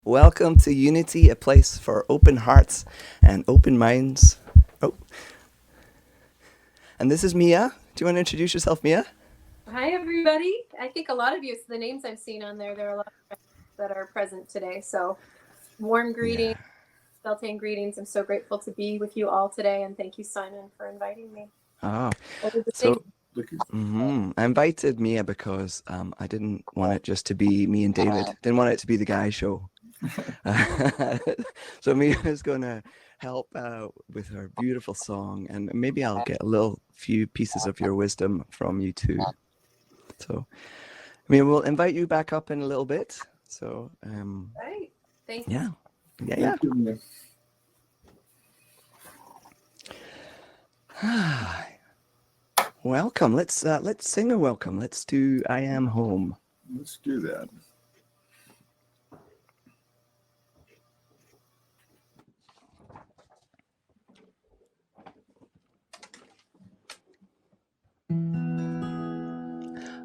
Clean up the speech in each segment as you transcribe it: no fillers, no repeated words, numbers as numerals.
Welcome to Unity, a place for open hearts and open minds. Oh, and this is Mia. Do you want to introduce yourself, Mia? Hi, everybody. I think a lot of you, the names I've seen on there are a lot of friends that are present today. So warm greetings, Beltane greetings. I'm so grateful to be with you all today. And thank you, Simon, for inviting me. Oh, Over to so sing. I invited Mia because I didn't want it just to be me and David. Didn't want it to be the guy show. So Mia is going to help out with her beautiful song, and maybe I'll get a little few pieces of your wisdom from you too. So, Mia, we'll invite you back up in a little bit. So, Right. Thank yeah, you. yeah. Welcome. Let's sing a welcome. Let's do "I Am Home." Let's do that.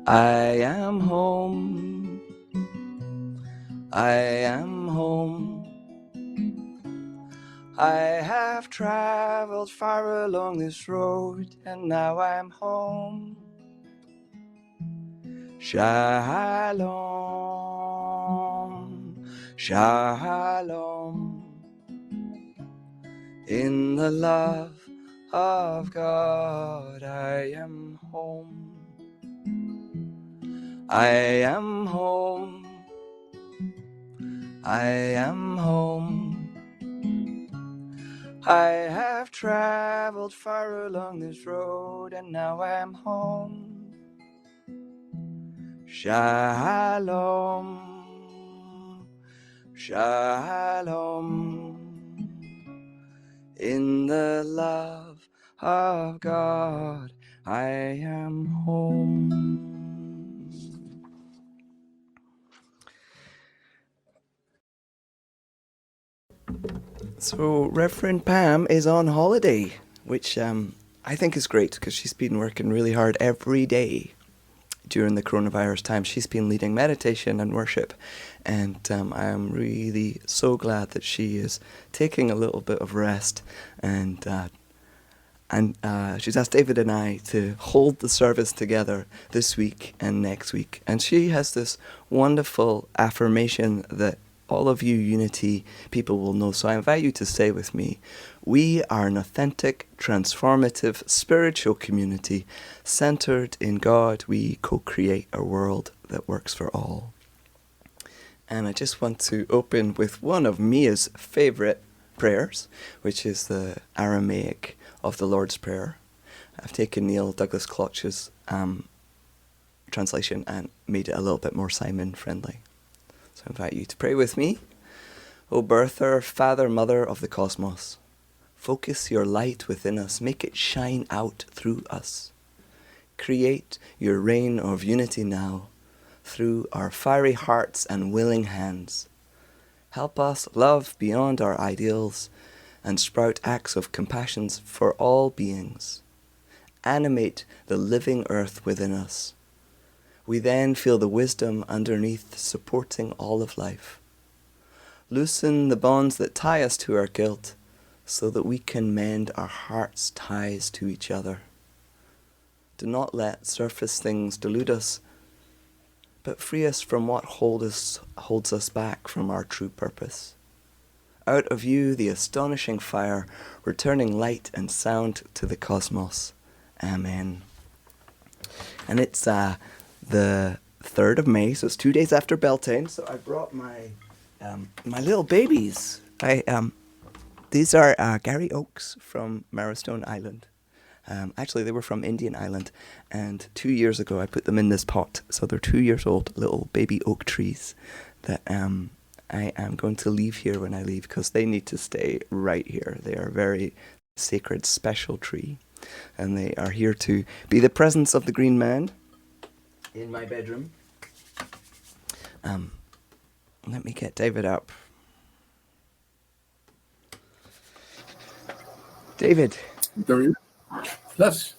I am home. I am home. I have traveled far along this road, and now I'm home. Shalom, shalom. In the love of God, I am home. I am home. I am home. I have traveled far along this road, and now I'm home. Shalom, shalom. In the love of God, I am home. So Reverend Pam is on holiday, which I think is great because she's been working really hard every day during the coronavirus time. She's been leading meditation and worship, and I am really so glad that she is taking a little bit of rest, and she's asked David and I to hold the service together this week and next week. And she has this wonderful affirmation that all of you Unity people will know. So I invite you to say with me, we are an authentic, transformative, spiritual community centered in God. We co-create a world that works for all. And I just want to open with one of Mia's favorite prayers, which is the Aramaic of the Lord's Prayer. I've taken Neil Douglas Clutch's translation and made it a little bit more Simon friendly. So I invite you to pray with me. O birther, father, mother of the cosmos, focus your light within us, make it shine out through us. Create your reign of unity now through our fiery hearts and willing hands. Help us love beyond our ideals and sprout acts of compassion for all beings. Animate the living earth within us. We then feel the wisdom underneath supporting all of life. Loosen the bonds that tie us to our guilt so that we can mend our heart's ties to each other. Do not let surface things delude us, but free us from what holds us back from our true purpose. Out of you, the astonishing fire, returning light and sound to the cosmos. Amen. And it's the 3rd of May, so it's 2 days after Beltane. So I brought my little babies. These are Gary Oaks from Marrowstone Island. Actually, they were from Indian Island, and 2 years ago I put them in this pot. So they're 2 years old, little baby oak trees that I am going to leave here when I leave because they need to stay right here. They are a very sacred, special tree, and they are here to be the presence of the Green Man in my bedroom. Let me get David up. David. Yes.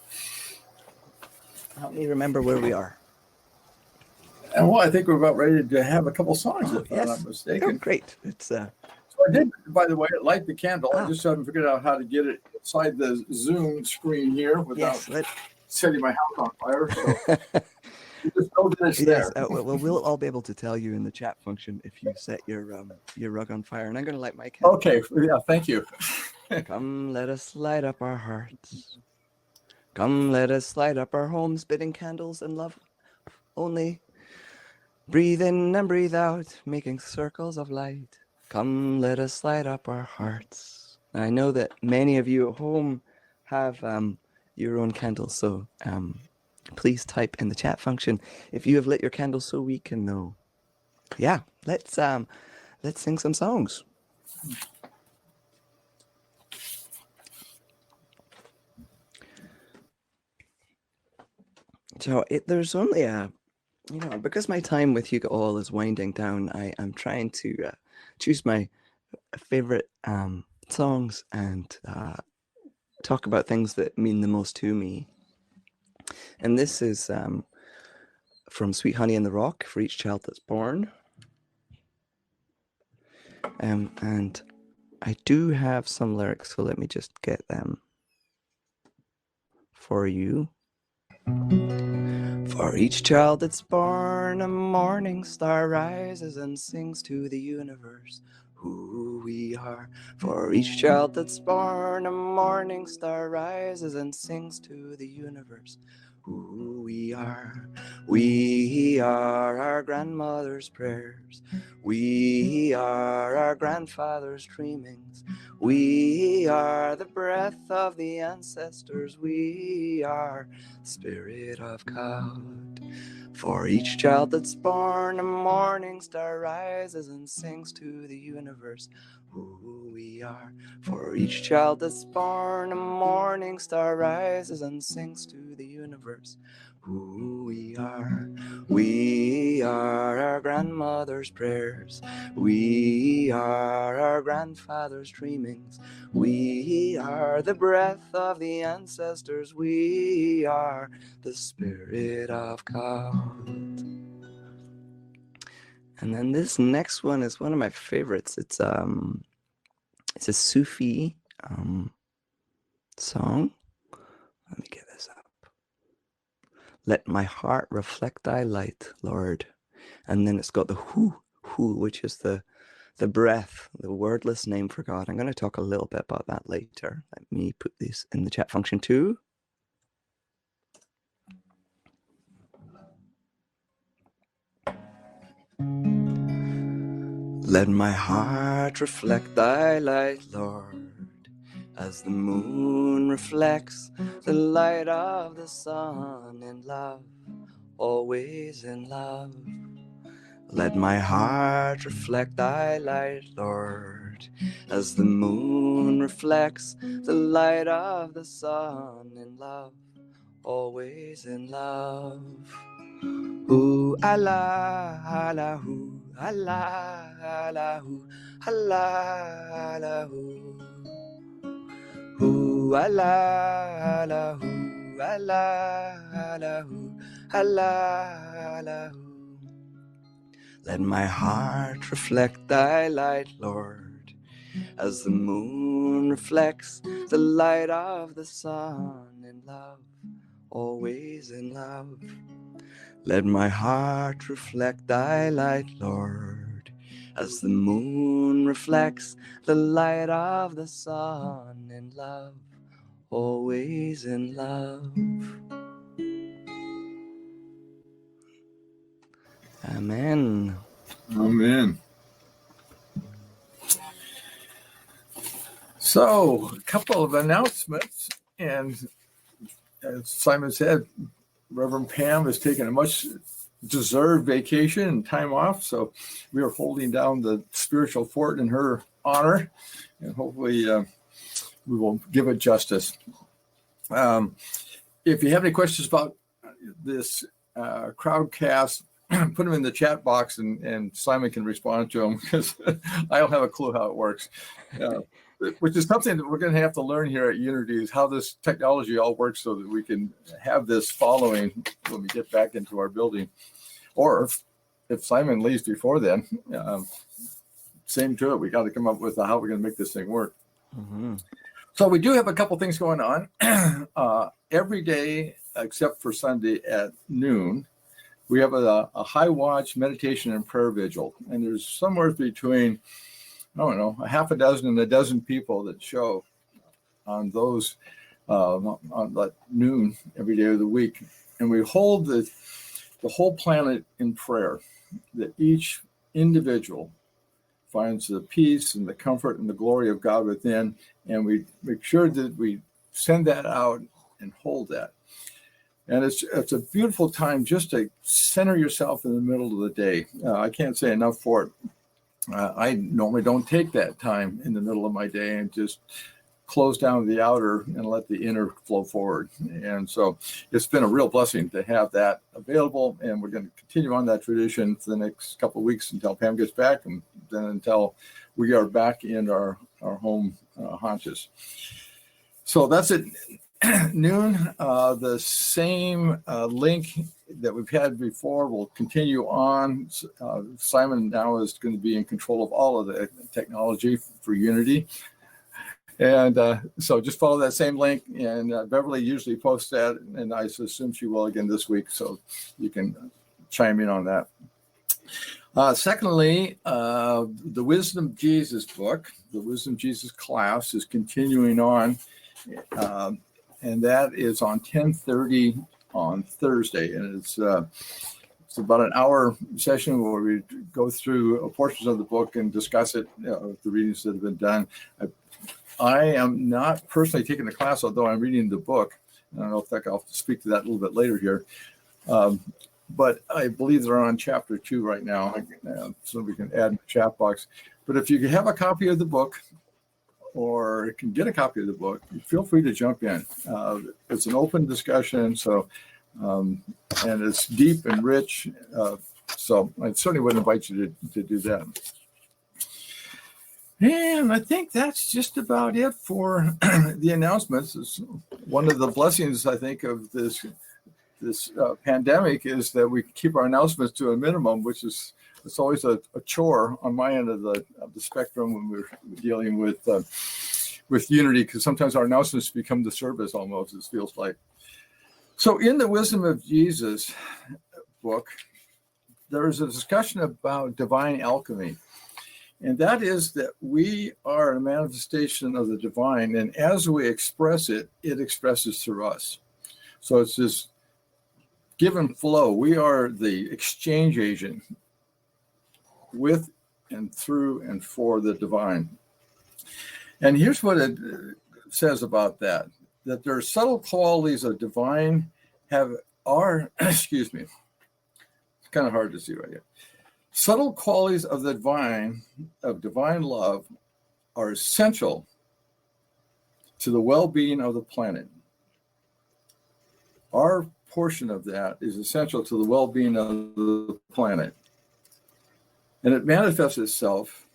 Help me remember where we are. And well, I think we're about ready to have a couple songs, if I'm not Oh, mistaken. great. It's So I did, by the way, light the candle. I just haven't figured out how to get it inside the Zoom screen here without setting my house on fire. So you just know that it's there. Well, we'll all be able to tell you in the chat function if you set your rug on fire. And I'm going to light my candle. Okay. Yeah. Thank you. Come, let us light up our hearts. Come, let us light up our homes, bidding candles and love only. Breathe in and breathe out, making circles of light. Come, let us light up our hearts. I know that many of you at home have your own candles, so please type in the chat function if you have lit your candles so we can know. Yeah, let's sing some songs. So there's only because my time with you all is winding down, I'm trying to choose my favorite songs and talk about things that mean the most to me. And this is from Sweet Honey in the Rock, For Each Child That's Born. And I do have some lyrics, so let me just get them for you. For each child that's born, a morning star rises and sings to the universe who we are. For each child that's born, a morning star rises and sings to the universe who we are. We are our grandmother's prayers. We are our grandfather's dreamings. We are the breath of the ancestors. We are the Spirit of God. For each child that's born, a morning star rises and sings to the universe who we are. For each child that's born, a morning star rises and sings to the universe who we are. We are our grandmother's prayers. We are our grandfather's dreamings. We are the breath of the ancestors. We are the Spirit of God. And then this next one is one of my favorites. It's a Sufi song. Let me get this up. Let my heart reflect thy light, Lord. And then it's got the hu, which is the breath, the wordless name for God. I'm going to talk a little bit about that later. Let me put this in the chat function too. Let my heart reflect thy light, Lord, as the moon reflects the light of the sun in love, always in love. Let my heart reflect thy light, Lord, as the moon reflects the light of the sun in love, always in love. Ooh, Allah, Allah, ooh, Allah, Allah, ooh, Allah, Allah, ooh. Ooh, Allah, Allah, ooh, Allah, Allah, ooh, Allah, Allah, ooh. Let my heart reflect thy light, Lord, as the moon reflects the light of the sun in love, always in love. Let my heart reflect thy light, Lord, as the moon reflects the light of the sun in love, always in love. Amen. Amen. So, a couple of announcements, and as Simon said, Reverend Pam has taken a much deserved vacation and time off, so we are holding down the spiritual fort in her honor, and hopefully we will give it justice. If you have any questions about this crowdcast, put them in the chat box, and Simon can respond to them, because I don't have a clue how it works. Which is something that we're going to have to learn here at Unity, is how this technology all works so that we can have this following when we get back into our building. Or if Simon leaves before then, same to it. We got to come up with how we're going to make this thing work. Mm-hmm. So we do have a couple things going on every day except for Sunday at noon. We have a high watch meditation and prayer vigil, and there's somewhere between, I don't know, a half a dozen and a dozen people that show on those on that noon every day of the week, and we hold the whole planet in prayer, that each individual finds the peace and the comfort and the glory of God within, and we make sure that we send that out and hold that. And it's a beautiful time just to center yourself in the middle of the day. I can't say enough for it. I normally don't take that time in the middle of my day and just close down the outer and let the inner flow forward. And so it's been a real blessing to have that available. And we're going to continue on that tradition for the next couple of weeks until Pam gets back, and then until we are back in our home haunches. So that's it. Noon, the same link that we've had before will continue on. Simon now is going to be in control of all of the technology for Unity. And so just follow that same link, and Beverly usually posts that, and I assume she will again this week, so you can chime in on that. Secondly, the Wisdom of Jesus book, the Wisdom of Jesus class, is continuing on, and that is on 10:30 on Thursday, and it's about an hour session where we go through portions of the book and discuss it, the readings that have been done. I am not personally taking the class, although I'm reading the book. I don't know if I'll speak to that a little bit later here. But I believe they're on chapter 2 right now, so we can add in the chat box. But if you can have a copy of the book or can get a copy of the book, feel free to jump in. It's an open discussion, so and it's deep and rich. So I certainly would invite you to do that. And I think that's just about it for the announcements. It's one of the blessings, I think, of this pandemic is that we keep our announcements to a minimum, which is it's always a chore on my end of the spectrum when we're dealing with Unity, because sometimes our announcements become the service almost, it feels like. So in the Wisdom of Jesus book, there's a discussion about divine alchemy. And that is that we are a manifestation of the divine, and as we express it, it expresses through us. So it's this give and flow. We are the exchange agent with and through and for the divine. And here's what it says about that there are subtle qualities of divine excuse me, it's kind of hard to see right here. Subtle qualities of the divine love are essential to the well-being of the planet. Our portion of that is essential to the well-being of the planet. And it manifests itself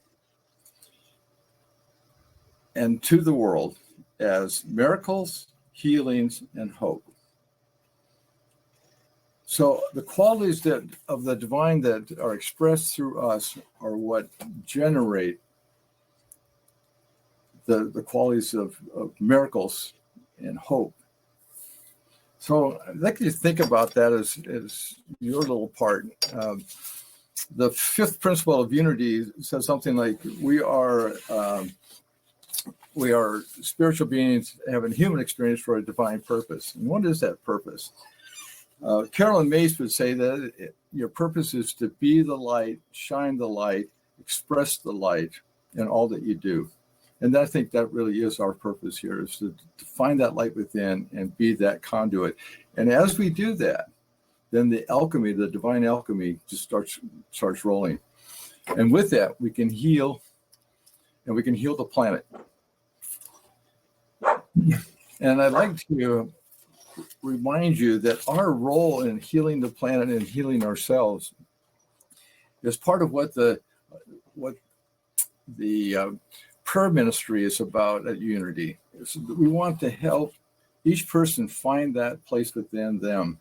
and to the world as miracles, healings, and hope. So the qualities of the divine that are expressed through us are what generate the qualities of miracles and hope. So I'd like you to think about that as your little part. The fifth principle of unity says something like we are spiritual beings having human experience for a divine purpose. And what is that purpose? Carolyn Mace would say that your purpose is to be the light, shine the light, express the light in all that you do. And I think that really is our purpose here, is to find that light within and be that conduit. And as we do that, then the alchemy, the divine alchemy, just starts rolling. And with that, we can heal, and we can heal the planet. And I'd like to remind you that our role in healing the planet and healing ourselves is part of what the prayer ministry is about at Unity. We want to help each person find that place within them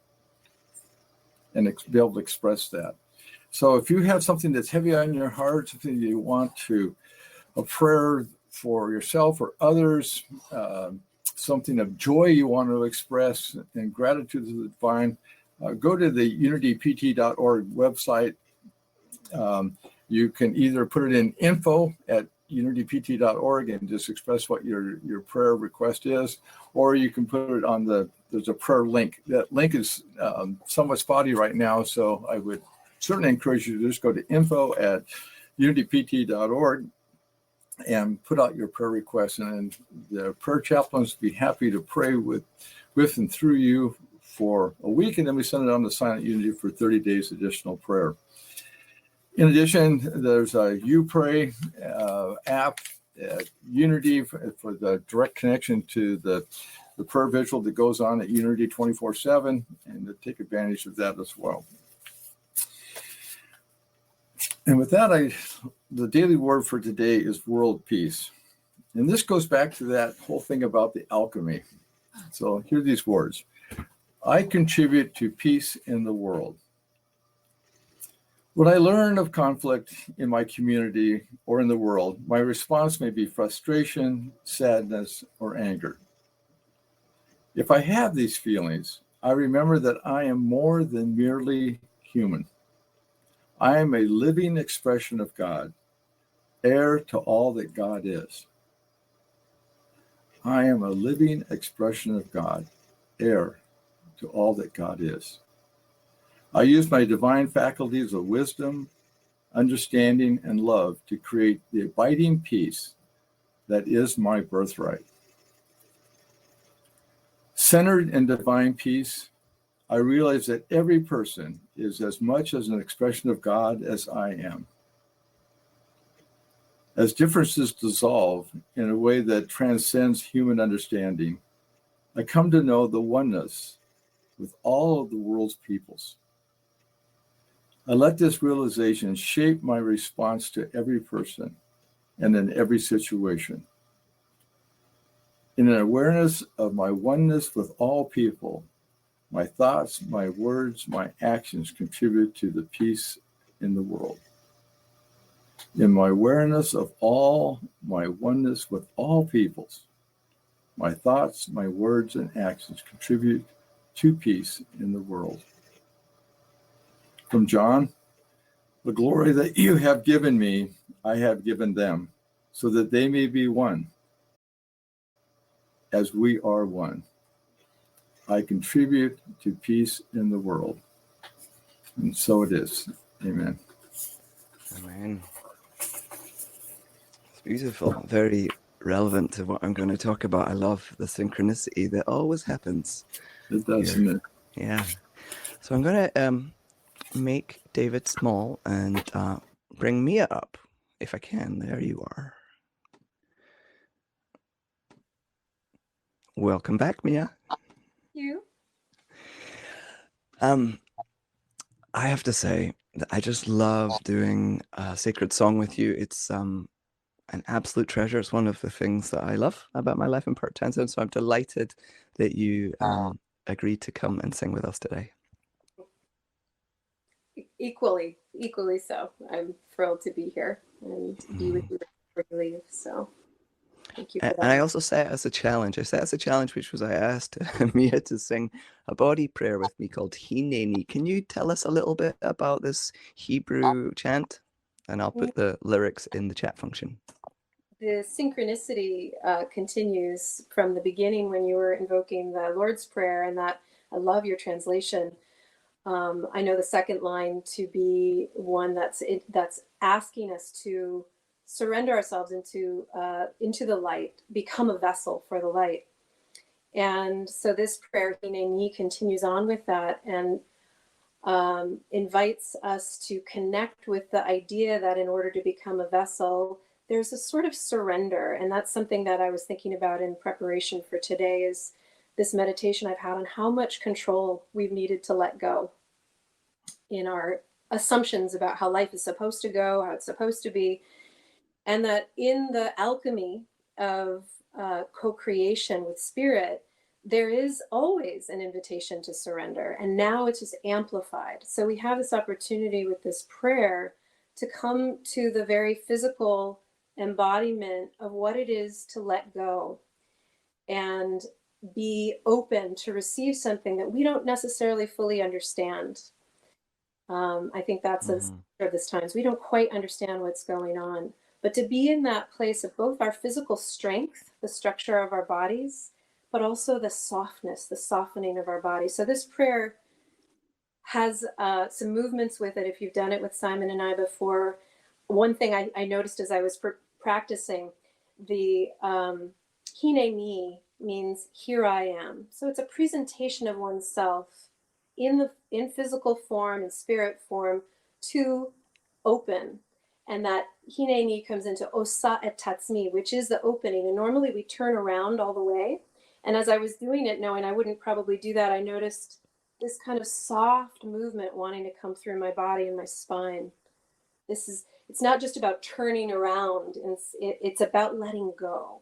and be able to express that. So if you have something that's heavy on your heart, something you want to, a prayer for yourself or others, something of joy you want to express and gratitude to the divine, go to the unitypt.org website. You can either put it in info@unitypt.org and just express what your prayer request is, or you can put it on there's a prayer link. That link is somewhat spotty right now, so I would certainly encourage you to just go to info@unitypt.org and put out your prayer requests, and the prayer chaplains will be happy to pray with and through you for a week, and then we send it on to Silent Unity for 30 days additional prayer. In addition, there's a YouPray app at Unity for the direct connection to the prayer vigil that goes on at Unity 24/7, and to take advantage of that as well. And with that, the daily word for today is world peace. And this goes back to that whole thing about the alchemy. So here are these words. I contribute to peace in the world. When I learn of conflict in my community or in the world, my response may be frustration, sadness, or anger. If I have these feelings, I remember that I am more than merely human. I am a living expression of God, heir to all that God is. I am a living expression of God, heir to all that God is. I use my divine faculties of wisdom, understanding, and love to create the abiding peace that is my birthright. Centered in divine peace, I realize that every person is as much as an expression of God as I am. As differences dissolve in a way that transcends human understanding, I come to know the oneness with all of the world's peoples. I let this realization shape my response to every person and in every situation. In an awareness of my oneness with all people, my thoughts, my words, my actions contribute to the peace in the world. In my awareness of my oneness with all peoples, my thoughts, my words, and actions contribute to peace in the world. From John, the glory that you have given me, I have given them, so that they may be one, as we are one. I contribute to peace in the world. And so it is. Amen. Amen. It's beautiful. Very relevant to what I'm going to talk about. I love the synchronicity that always happens. It does, isn't it? Yeah. So I'm going to make David small and bring Mia up, if I can. There you are. Welcome back, Mia. You? I have to say that I just love doing a sacred song with you. It's an absolute treasure. It's one of the things that I love about my life in Port Townsend. So I'm delighted that you agreed to come and sing with us today. Equally so. I'm thrilled to be here and to be with you before you leave. So thank you for that. And I also set it as a challenge. I set it as a challenge, which was I asked Mia to sing a body prayer with me called Hineni. Can you tell us a little bit about this Hebrew chant? And I'll put the lyrics in the chat function. The synchronicity continues from the beginning when you were invoking the Lord's Prayer, and that I love your translation. I know the second line to be one that's asking us to surrender ourselves into the light, become a vessel for the light. And so this prayer, Hineni, continues on with that and invites us to connect with the idea that in order to become a vessel, there's a sort of surrender. And that's something that I was thinking about in preparation for today, is this meditation I've had on how much control we've needed to let go in our assumptions about how life is supposed to go, how it's supposed to be. And that in the alchemy of co-creation with spirit, there is always an invitation to surrender, and now it's just amplified. So we have this opportunity with this prayer to come to the very physical embodiment of what it is to let go and be open to receive something that we don't necessarily fully understand. I think that's a of this times. We don't quite understand what's going on, but to be in that place of both our physical strength, the structure of our bodies, but also the softness, the softening of our body. So this prayer has some movements with it. If you've done it with Simon and I before, one thing I noticed as I was practicing, the Hineni means here I am. So it's a presentation of oneself in physical form and spirit form to open. And that Hineni comes into Osa et Tatsmi, which is the opening. And normally we turn around all the way. And as I was doing it, knowing I wouldn't probably do that, I noticed this kind of soft movement wanting to come through my body and my spine. It's not just about turning around, it's about letting go.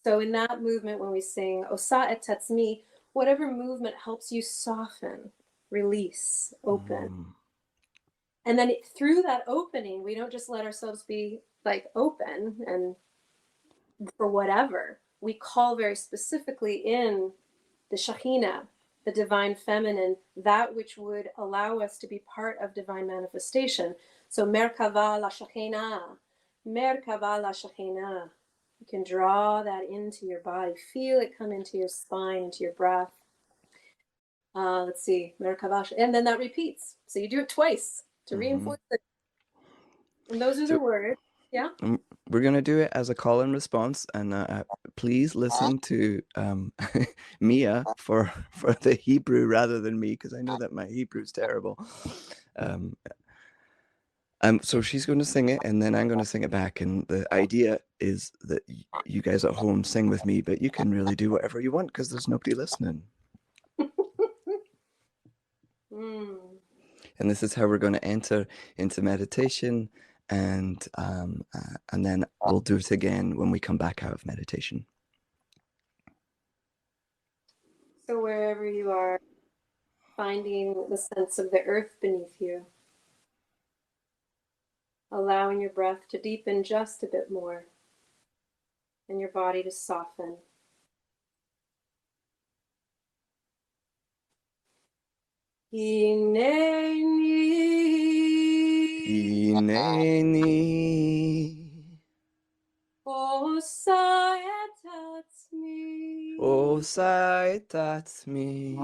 So in that movement, when we sing Osa et Tatsmi, whatever movement helps you soften, release, open. And then through that opening, we don't just let ourselves be like open and for whatever. We call very specifically in the Shekhinah, the divine feminine, that which would allow us to be part of divine manifestation. So Merkava la Shekhinah, Merkava la Shekhinah. You can draw that into your body. Feel it come into your spine, into your breath. Let's see, Merkava, and then that repeats. So you do it twice to reinforce it. And those are the words. Yeah. We're going to do it as a call and response, and please listen to Mia for the Hebrew rather than me, because I know that my Hebrew is terrible. So she's going to sing it, and then I'm going to sing it back. And the idea is that you guys at home sing with me, but you can really do whatever you want because there's nobody listening. And this is how we're going to enter into meditation. And then we'll do it again when we come back out of meditation. So wherever you are, finding the sense of the earth beneath you, allowing your breath to deepen just a bit more and your body to soften. Hineni Osa et Tatsmi, Osa et Tatsmi,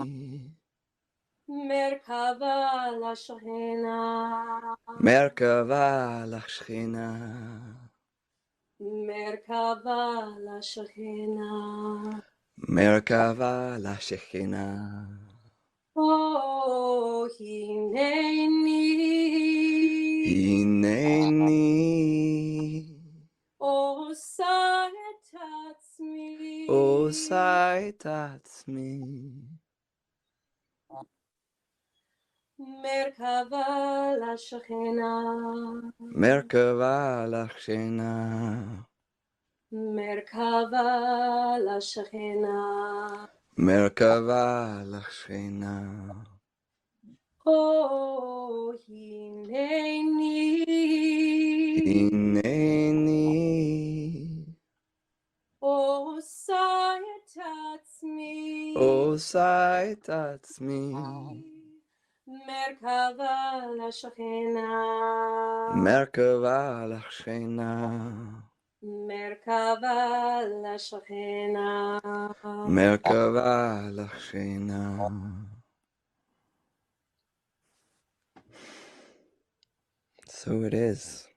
Merkava la Shekhinah, Merkava la Shekhinah, Merkava la Shekhinah, Merkava la Shekhinah. Oh, Hineni Osa et Tatsmi, Osa et Tatsmi, Merkava la Shekhinah, Merkava la Shekhinah, Merkava la Shekhinah, Merkava la Shekhinah. Oh, Hineni Osa et Tatsmi, Osa et Tatsmi, Merkava la Shekhinah, Merkava la Shekhinah, Merkava la Shekhinah, Merkava la Shekhinah. So it is.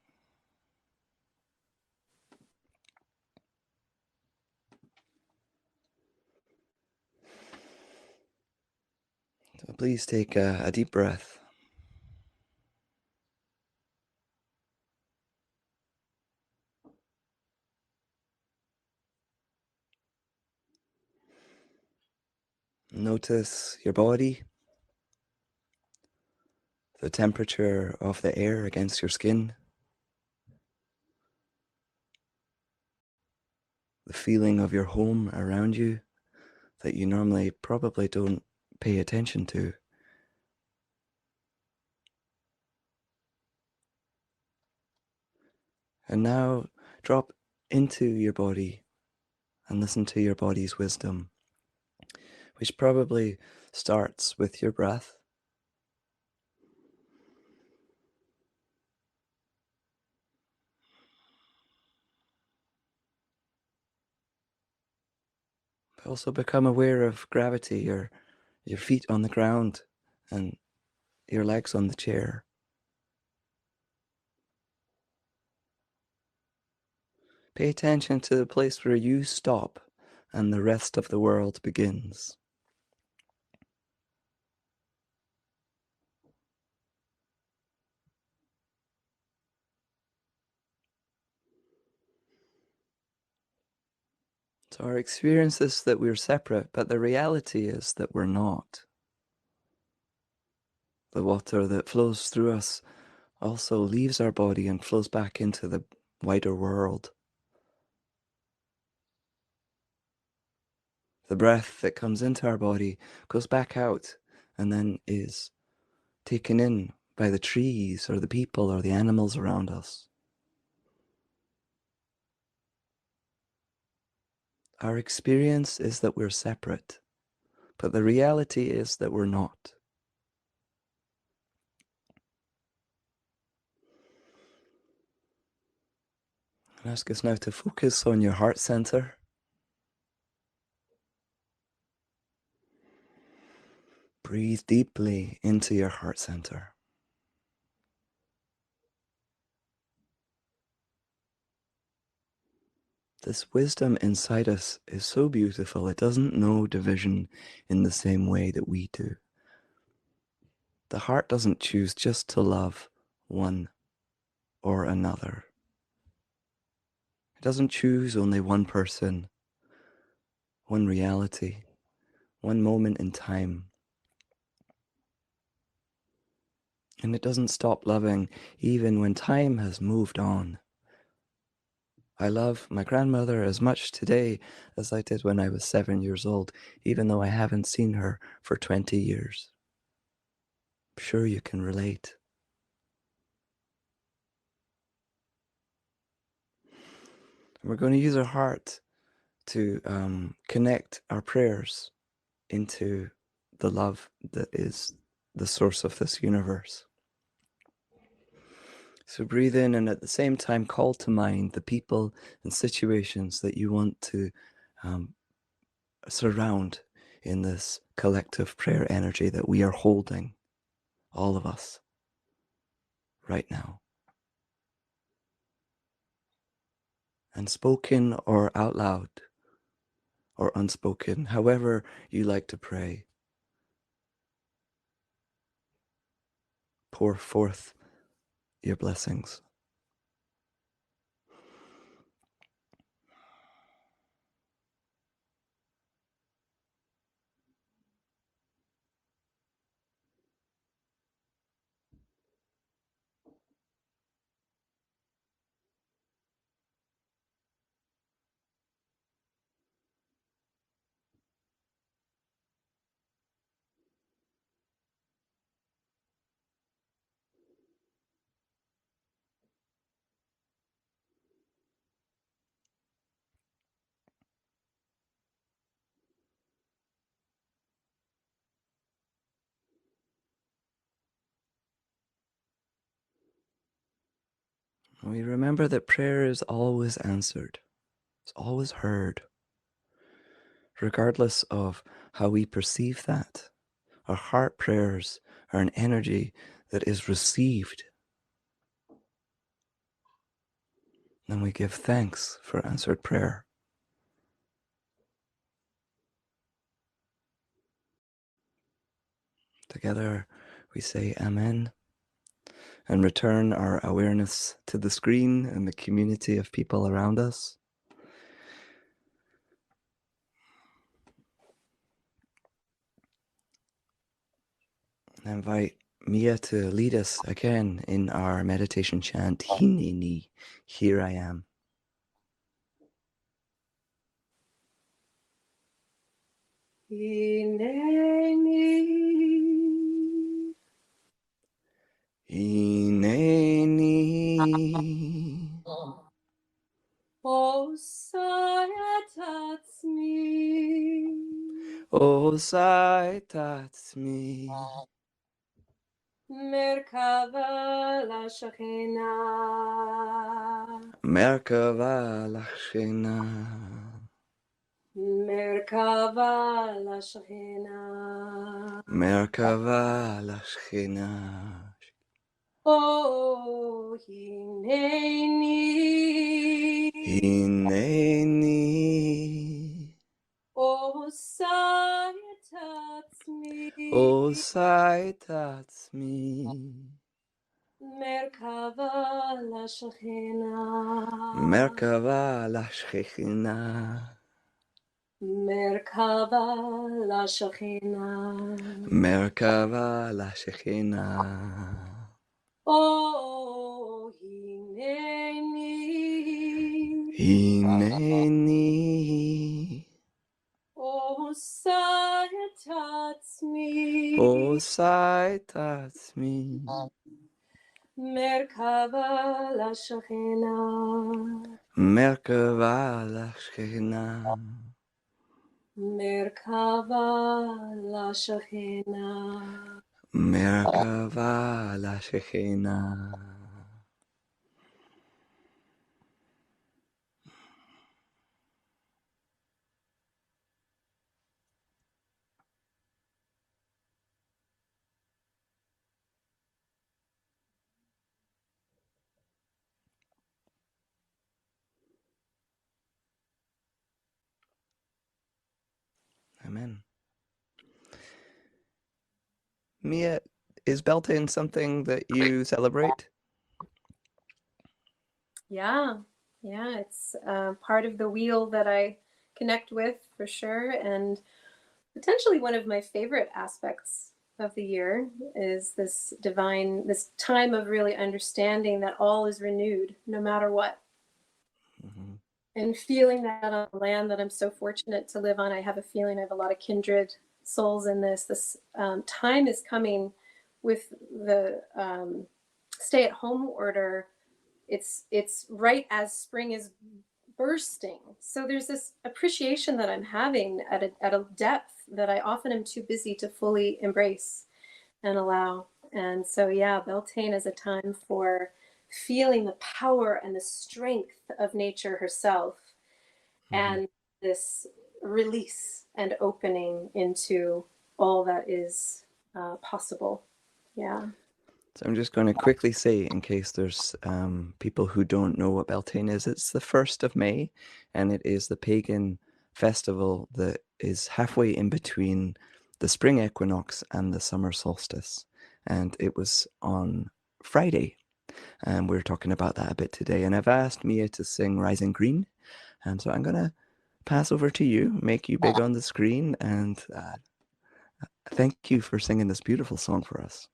So please take a deep breath. Notice your body, the temperature of the air against your skin, the feeling of your home around you, that you normally probably don't pay attention to. And now drop into your body and listen to your body's wisdom, which probably starts with your breath. Also become aware of gravity, your feet on the ground and your legs on the chair. Pay attention to the place where you stop and the rest of the world begins. So our experience is that we're separate, but the reality is that we're not. The water that flows through us also leaves our body and flows back into the wider world. The breath that comes into our body goes back out and then is taken in by the trees or the people or the animals around us. Our experience is that we're separate, but the reality is that we're not. I ask us now to focus on your heart center. Breathe deeply into your heart center. This wisdom inside us is so beautiful. It doesn't know division in the same way that we do. The heart doesn't choose just to love one or another. It doesn't choose only one person, one reality, one moment in time. And it doesn't stop loving even when time has moved on. I love my grandmother as much today as I did when I was 7 years old, even though I haven't seen her for 20 years. I'm sure you can relate. And we're going to use our heart to connect our prayers into the love that is the source of this universe. So breathe in and at the same time call to mind the people and situations that you want to surround in this collective prayer energy that we are holding, all of us, right now. And spoken or out loud or unspoken, however you like to pray, pour forth your blessings. We remember that prayer is always answered. It's always heard. Regardless of how we perceive that, our heart prayers are an energy that is received. And we give thanks for answered prayer. Together we say Amen and return our awareness to the screen and the community of people around us. I invite Mia to lead us again in our meditation chant, Hineni, here I am. Hineni. Hineni. Osayatatsmi. Osaitatmi. Merkava la Shekhinah. Merkava lachena. Merkava la Shekhinah. Merkava lachena. Oh, Hineni. Hineni. Osayatatsmi. Osaitatmi. Merkava la Shekhinah. Merkava lachena. Merkava la Shekhinah. Merkava lachena. Oh, Hineni. Hineni. Osayatatsmi. Osaitatmi. Merkava la Shekhinah. Merkava lachena. Merkava la Shekhinah. Merkava lachena. Amen. Mia, is Beltane something that you celebrate? Yeah, it's part of the wheel that I connect with for sure, and potentially one of my favorite aspects of the year is this time of really understanding that all is renewed no matter what. Mm-hmm. And feeling that on the land that I'm so fortunate to live on. I have a feeling I have a lot of kindred souls in this. This time is coming with the stay-at-home order. It's right as spring is bursting. So there's this appreciation that I'm having at a depth that I often am too busy to fully embrace and allow. And so, yeah, Beltane is a time for feeling the power and the strength of nature herself, Mm-hmm. and this release and opening into all that is possible. Yeah. So I'm just going to quickly say, in case there's people who don't know what Beltane is, it's the 1st of May, and it is the pagan festival that is halfway in between the spring equinox and the summer solstice. And it was on Friday, and we're talking about that a bit today. And I've asked Mia to sing Rising Green, and so I'm going to pass over to you, make you big on the screen, and thank you for singing this beautiful song for us.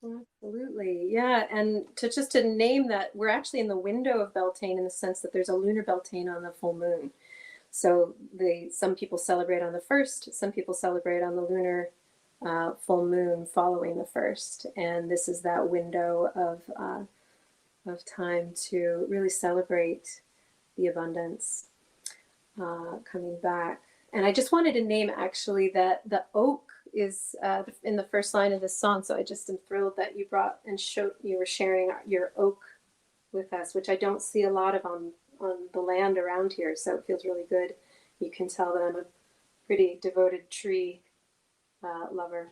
Absolutely. Yeah. And to name that, we're actually in the window of Beltane in the sense that there's a lunar Beltane on the full moon. So some people celebrate on the 1st, some people celebrate on the lunar full moon following the 1st. And this is that window of time to really celebrate the abundance coming back. And I just wanted to name actually that the oak is in the first line of this song. So I just am thrilled that you were sharing your oak with us, which I don't see a lot of on the land around here. So it feels really good. You can tell that I'm a pretty devoted tree lover,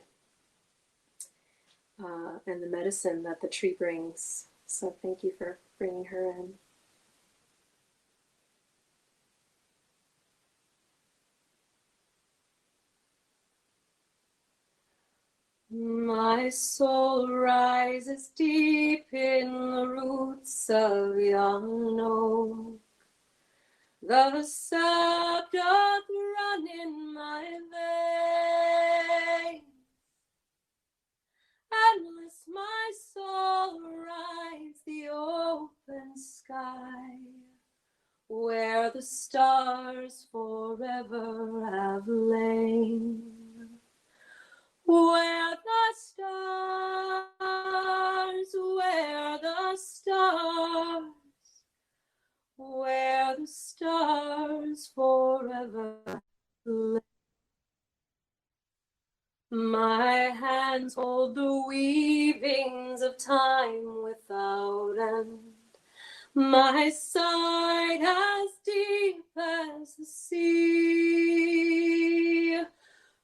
and the medicine that the tree brings. So thank you for bringing her in. My soul rises deep in the roots of yon oak. The sap doth run in my veins. Endless my soul rides the open sky. where the stars forever have lain. Where the stars, where the stars, where the stars forever lay. My hands hold the weavings of time without end. My sight as deep as the sea.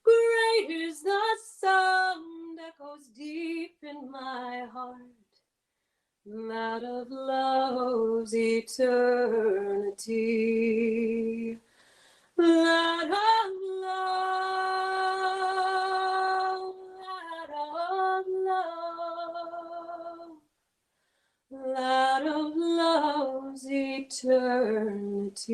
Great is the sound echoes deep in my heart, that of love's eternity. That of love, that of love, that of love's eternity.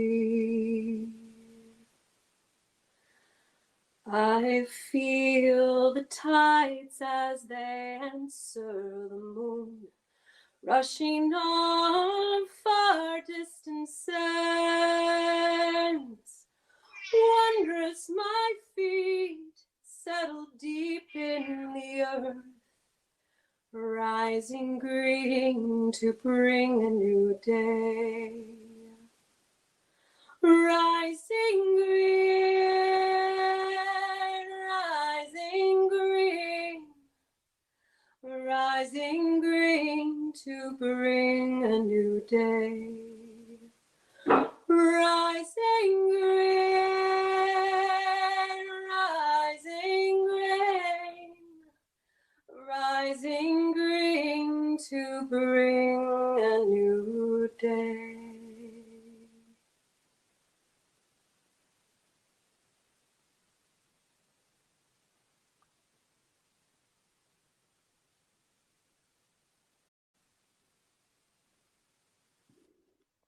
I feel the tides as they answer the moon, rushing on far distant sands. Wondrous my feet settle deep in the earth, rising greeting to bring a new day. Rising green, rising green, rising green to bring a new day. Rising green, rising green, rising green to bring a new day.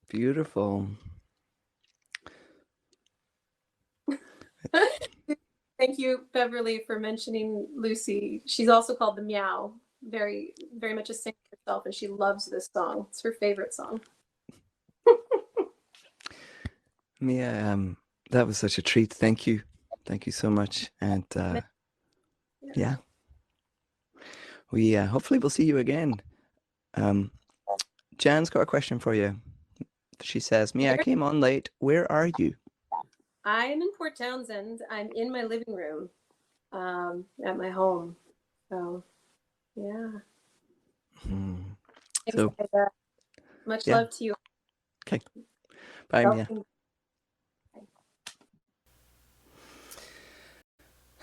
Beautiful. Thank you, Beverly, for mentioning Lucy. She's also called the Meow. Very, very much a singer herself, and she loves this song. It's her favorite song. Mia, that was such a treat. Thank you. Thank you so much. And yeah, we hopefully we'll see you again. Jan's got a question for you. She says, Mia, I came on late. Where are you? I'm in Port Townsend. I'm in my living room at my home. So, yeah. So, much yeah. love to you. Okay. Bye, Mia.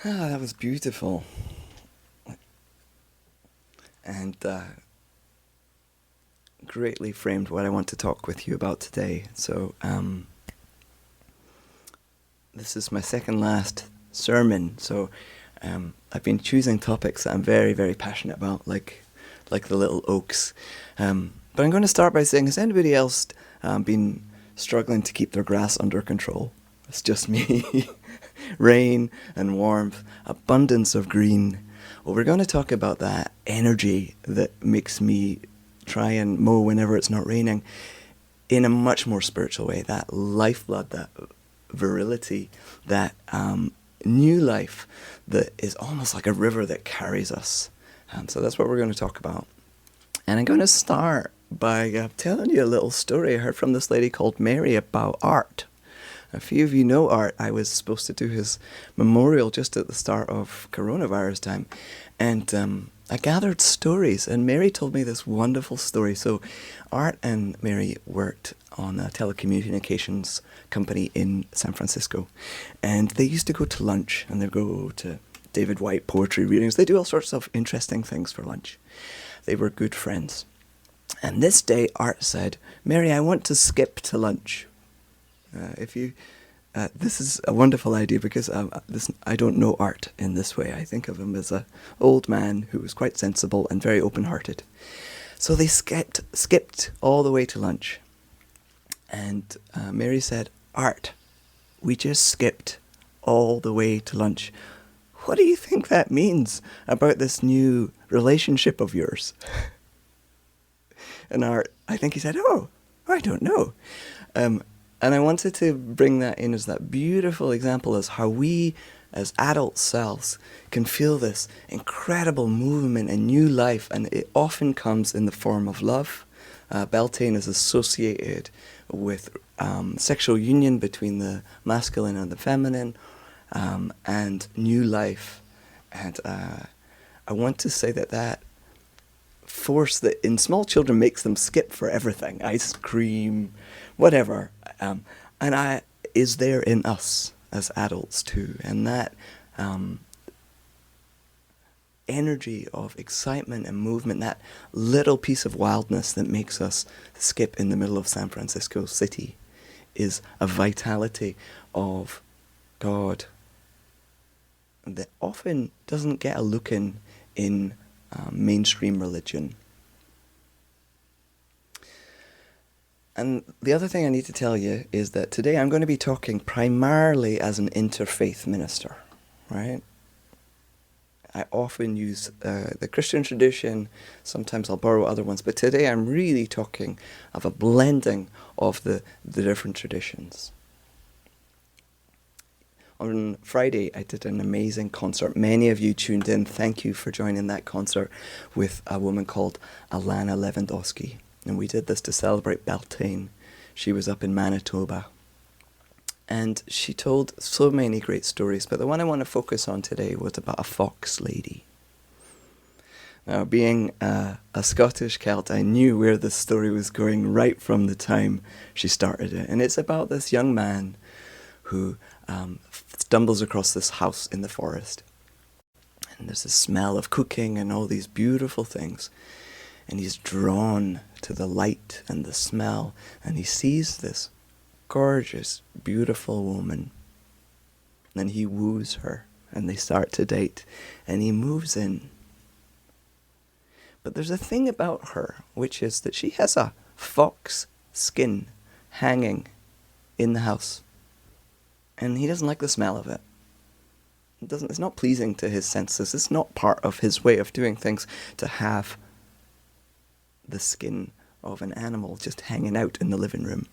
Ah, that was beautiful. And greatly framed what I want to talk with you about today. So, this is my second last sermon. So, I've been choosing topics that I'm very, very passionate about, like the little oaks. But I'm going to start by saying, has anybody else been struggling to keep their grass under control? It's just me. Rain and warmth, abundance of green. Well, we're going to talk about that energy that makes me try and mow whenever it's not raining in a much more spiritual way. That lifeblood, that virility, that new life that is almost like a river that carries us. So that's what we're going to talk about. And I'm going to start by telling you a little story I heard from this lady called Mary about Art. A few of you know Art. I was supposed to do his memorial just at the start of coronavirus time. And I gathered stories, and Mary told me this wonderful story. So Art and Mary worked on a telecommunications company in San Francisco. And they used to go to lunch, and they'd go to David Whyte poetry readings. They do all sorts of interesting things for lunch. They were good friends. And this day, Art said, Mary, I want to skip to lunch. This is a wonderful idea because I don't know Art in this way. I think of him as an old man who was quite sensible and very open-hearted. So they skipped all the way to lunch. And Mary said, Art, we just skipped all the way to lunch. What do you think that means about this new relationship of yours? And Art, I think he said, oh, I don't know. And I wanted to bring that in as that beautiful example as how we as adult selves can feel this incredible movement and new life, and it often comes in the form of love. Beltane is associated with sexual union between the masculine and the feminine, and new life. And I want to say that force that in small children makes them skip for everything, ice cream, whatever, and is there in us as adults too. And that energy of excitement and movement, that little piece of wildness that makes us skip in the middle of San Francisco City, is a vitality of God that often doesn't get a look in mainstream religion. And the other thing I need to tell you is that today I'm going to be talking primarily as an interfaith minister, right? I often use the Christian tradition, sometimes I'll borrow other ones, but today I'm really talking of a blending of the different traditions. On Friday, I did an amazing concert. Many of you tuned in. Thank you for joining that concert with a woman called Alana Lewandowski. And we did this to celebrate Beltane. She was up in Manitoba. And she told so many great stories, but the one I want to focus on today was about a fox lady. Now, being a Scottish Celt, I knew where this story was going right from the time she started it. And it's about this young man who stumbles across this house in the forest. And there's a smell of cooking and all these beautiful things. And he's drawn to the light and the smell. And he sees this gorgeous, beautiful woman. And he woos her. And they start to date. And he moves in. But there's a thing about her, which is that she has a fox skin hanging in the house. And he doesn't like the smell of it. It's not pleasing to his senses. It's not part of his way of doing things to have the skin of an animal just hanging out in the living room.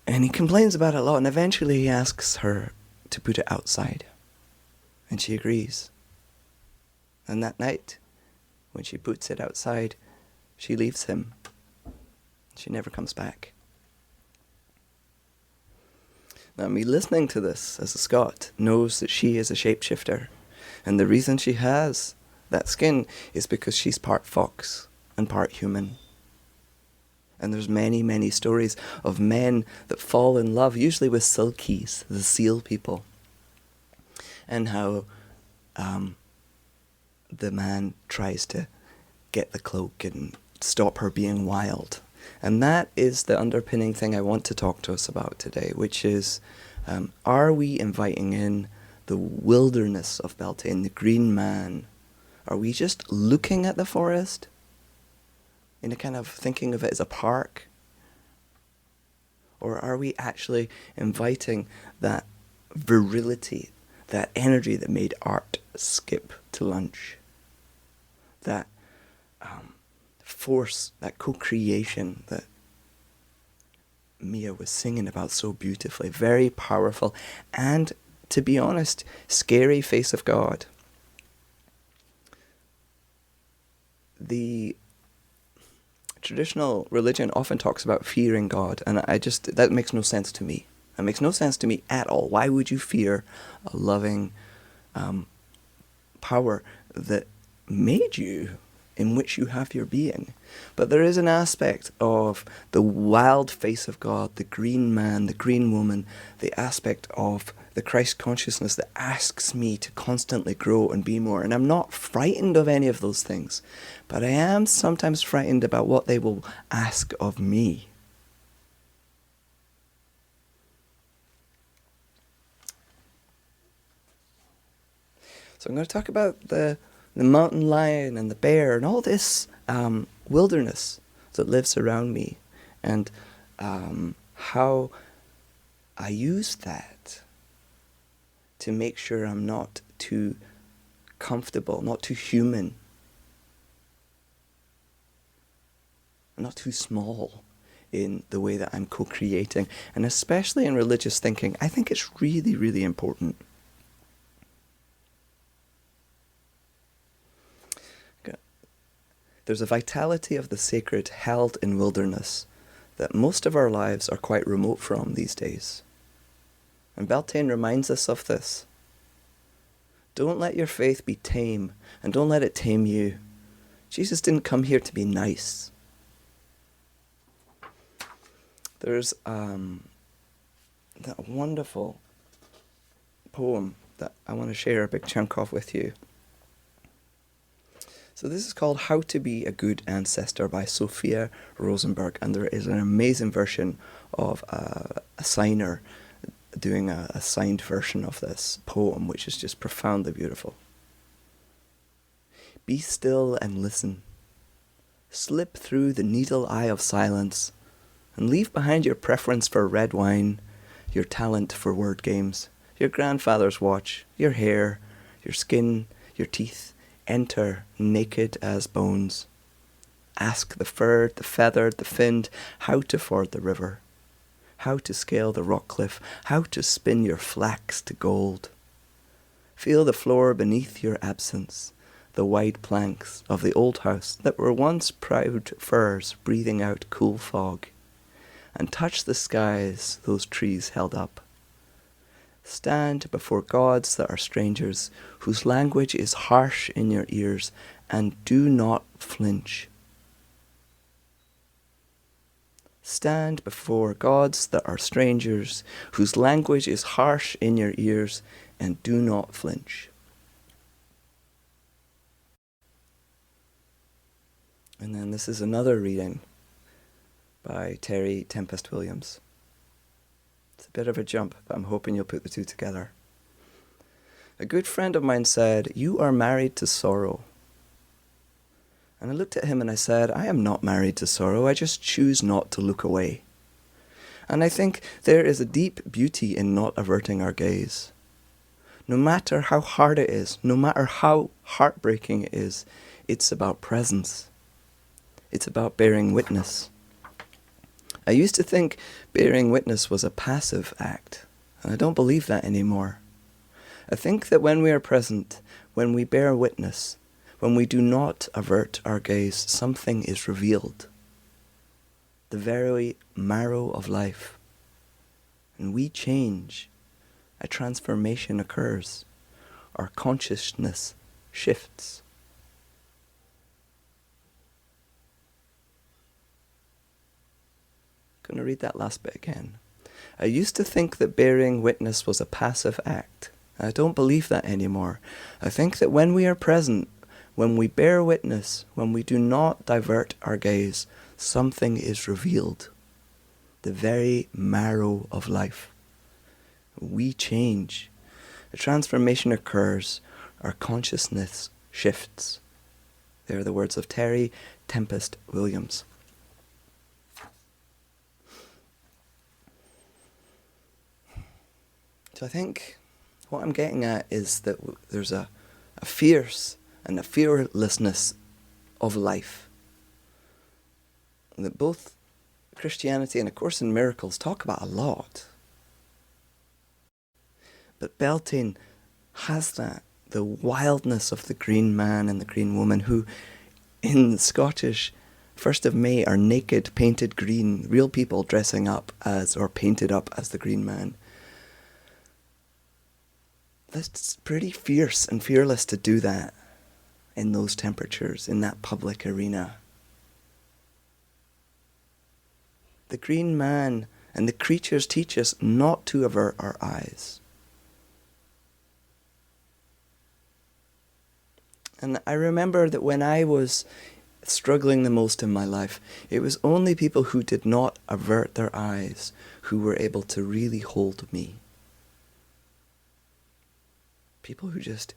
And he complains about it a lot, and eventually he asks her to put it outside. And she agrees. And that night, when she puts it outside, she leaves him. She never comes back. Now, me listening to this as a Scot knows that she is a shapeshifter. And the reason she has that skin is because she's part fox and part human. And there's many, many stories of men that fall in love, usually with Silkies, the seal people. And how the man tries to get the cloak and stop her being wild. And that is the underpinning thing I want to talk to us about today, which is, are we inviting in the wilderness of Beltane, the green man? Are we just looking at the forest in a kind of thinking of it as a park? Or are we actually inviting that virility, that energy that made art skip to lunch? That force, that co-creation that Mia was singing about so beautifully, very powerful, and, to be honest, scary face of God. The traditional religion often talks about fearing God, and that makes no sense to me. It makes no sense to me at all. Why would you fear a loving power that made you, in which you have your being? But there is an aspect of the wild face of God, the green man, the green woman, the aspect of the Christ consciousness that asks me to constantly grow and be more. And I'm not frightened of any of those things, but I am sometimes frightened about what they will ask of me. So I'm going to talk about the mountain lion and the bear and all this wilderness that lives around me, and how I use that to make sure I'm not too comfortable, not too human, not too small in the way that I'm co-creating, and especially in religious thinking, I think it's really, really important. Okay. There's a vitality of the sacred held in wilderness that most of our lives are quite remote from these days. And Beltane reminds us of this. Don't let your faith be tame, and don't let it tame you. Jesus didn't come here to be nice. There's that wonderful poem that I want to share a big chunk of with you. So this is called How to Be a Good Ancestor by Sophia Rosenberg, and there is an amazing version of a signer doing a signed version of this poem, which is just profoundly beautiful. Be still and listen. Slip through the needle eye of silence and leave behind your preference for red wine, your talent for word games, your grandfather's watch, your hair, your skin, your teeth. Enter naked as bones. Ask the furred, the feathered, the finned how to ford the river, how to scale the rock cliff, how to spin your flax to gold. Feel the floor beneath your absence, the white planks of the old house that were once proud firs breathing out cool fog, and touch the skies those trees held up. Stand before gods that are strangers, whose language is harsh in your ears, and do not flinch. Stand before gods that are strangers, whose language is harsh in your ears, and do not flinch. And then this is another reading by Terry Tempest Williams. It's a bit of a jump, but I'm hoping you'll put the two together. A good friend of mine said, "You are married to sorrow." And I looked at him and I said, I am not married to sorrow, I just choose not to look away. And I think there is a deep beauty in not averting our gaze. No matter how hard it is, no matter how heartbreaking it is, it's about presence. It's about bearing witness. I used to think bearing witness was a passive act, and I don't believe that anymore. I think that when we are present, when we bear witness, when we do not avert our gaze, something is revealed. The very marrow of life. And we change. A transformation occurs. Our consciousness shifts. I'm going to read that last bit again. I used to think that bearing witness was a passive act. I don't believe that anymore. I think that when we are present, when we bear witness, when we do not divert our gaze, something is revealed. The very marrow of life. We change. A transformation occurs. Our consciousness shifts. They are the words of Terry Tempest Williams. So I think what I'm getting at is that there's a fierce and a fearlessness of life that both Christianity and A Course in Miracles talk about a lot. But Beltane has that, the wildness of the green man and the green woman who in the Scottish 1st of May are naked, painted green, real people dressing up as or painted up as the green man. That's pretty fierce and fearless to do that in those temperatures, in that public arena. The green man and the creatures teach us not to avert our eyes. And I remember that when I was struggling the most in my life, it was only people who did not avert their eyes who were able to really hold me. People who just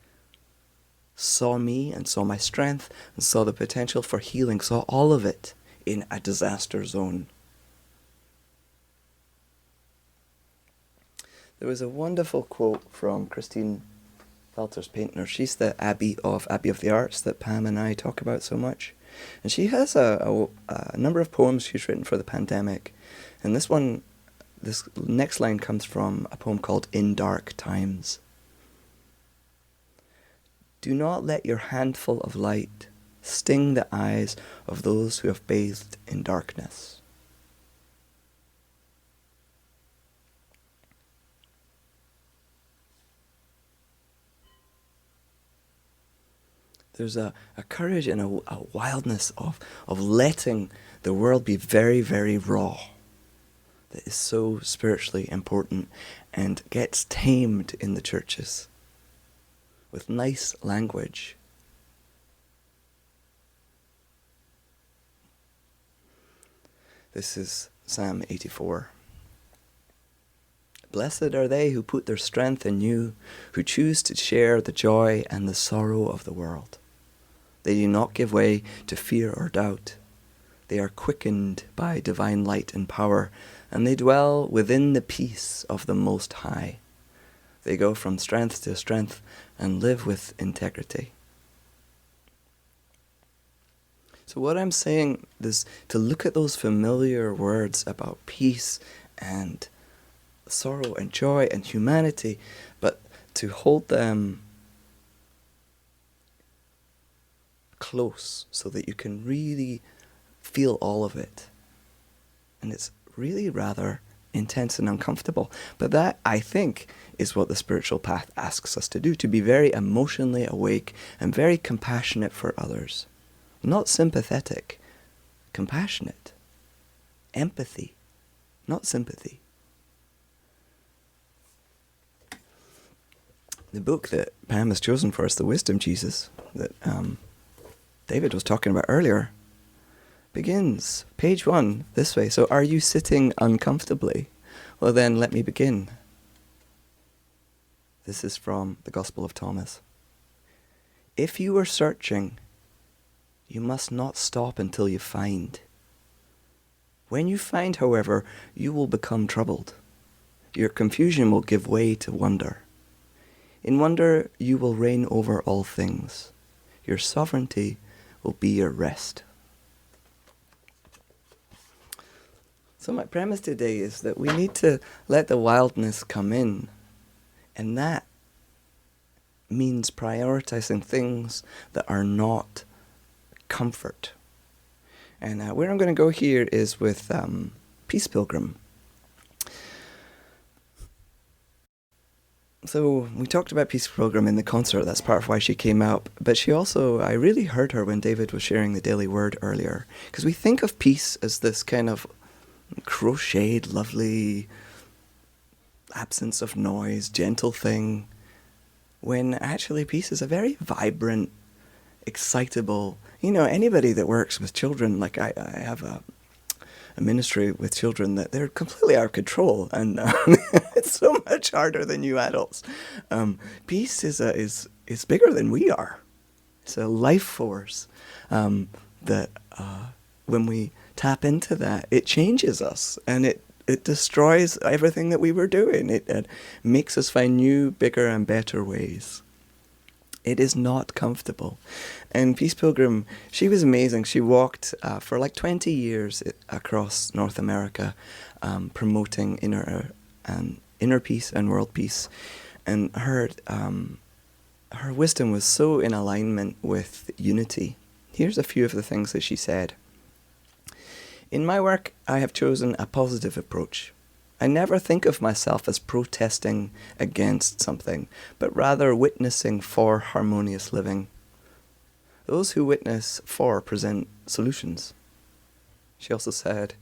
saw me and saw my strength and saw the potential for healing, saw all of it in a disaster zone. There was a wonderful quote from Christine Felters Paintner. She's the Abbey of the Arts that Pam and I talk about so much. And she has a number of poems she's written for the pandemic. And this next line comes from a poem called In Dark Times. Do not let your handful of light sting the eyes of those who have bathed in darkness. There's a courage and a wildness of letting the world be very, very raw that is so spiritually important and gets tamed in the churches with nice language. This is Psalm 84. Blessed are they who put their strength in you, who choose to share the joy and the sorrow of the world. They do not give way to fear or doubt. They are quickened by divine light and power, and they dwell within the peace of the Most High. They go from strength to strength and live with integrity. So what I'm saying is to look at those familiar words about peace and sorrow and joy and humanity, but to hold them close so that you can really feel all of it. And it's really rather intense and uncomfortable. But that, I think, is what the spiritual path asks us to do, to be very emotionally awake and very compassionate for others. Not sympathetic, compassionate. Empathy, not sympathy. The book that Pam has chosen for us, The Wisdom Jesus, that David was talking about earlier, begins, page 1, this way. So are you sitting uncomfortably? Well then, let me begin. This is from the Gospel of Thomas. If you are searching, you must not stop until you find. When you find, however, you will become troubled. Your confusion will give way to wonder. In wonder, you will reign over all things. Your sovereignty will be your rest. So my premise today is that we need to let the wildness come in. And that means prioritizing things that are not comfort. And where I'm going to go here is with Peace Pilgrim. So we talked about Peace Pilgrim in the concert. That's part of why she came out. But she also, I really heard her when David was sharing the daily word earlier. Because we think of peace as this kind of crocheted, lovely, absence of noise, gentle thing. When actually peace is a very vibrant, excitable, anybody that works with children, like I have a ministry with children that they're completely out of control, and it's so much harder than you adults. Peace is bigger than we are. It's a life force that when we tap into that, it changes us, and it destroys everything that we were doing. It makes us find new, bigger and better ways. It is not comfortable. And Peace Pilgrim, she was amazing. She walked for like 20 years across North America, promoting inner peace and world peace. And her wisdom was so in alignment with unity. Here's a few of the things that she said. In my work, I have chosen a positive approach. I never think of myself as protesting against something, but rather witnessing for harmonious living. Those who witness for present solutions. She also said,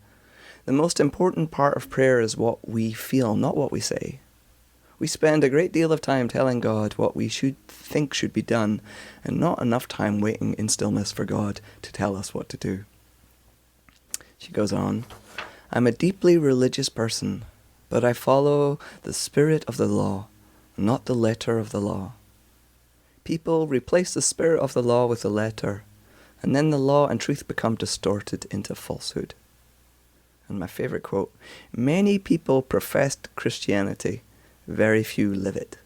the most important part of prayer is what we feel, not what we say. We spend a great deal of time telling God what we think should be done, and not enough time waiting in stillness for God to tell us what to do. She goes on, I'm a deeply religious person, but I follow the spirit of the law, not the letter of the law. People replace the spirit of the law with the letter, and then the law and truth become distorted into falsehood. And my favorite quote, many people professed Christianity, very few live it.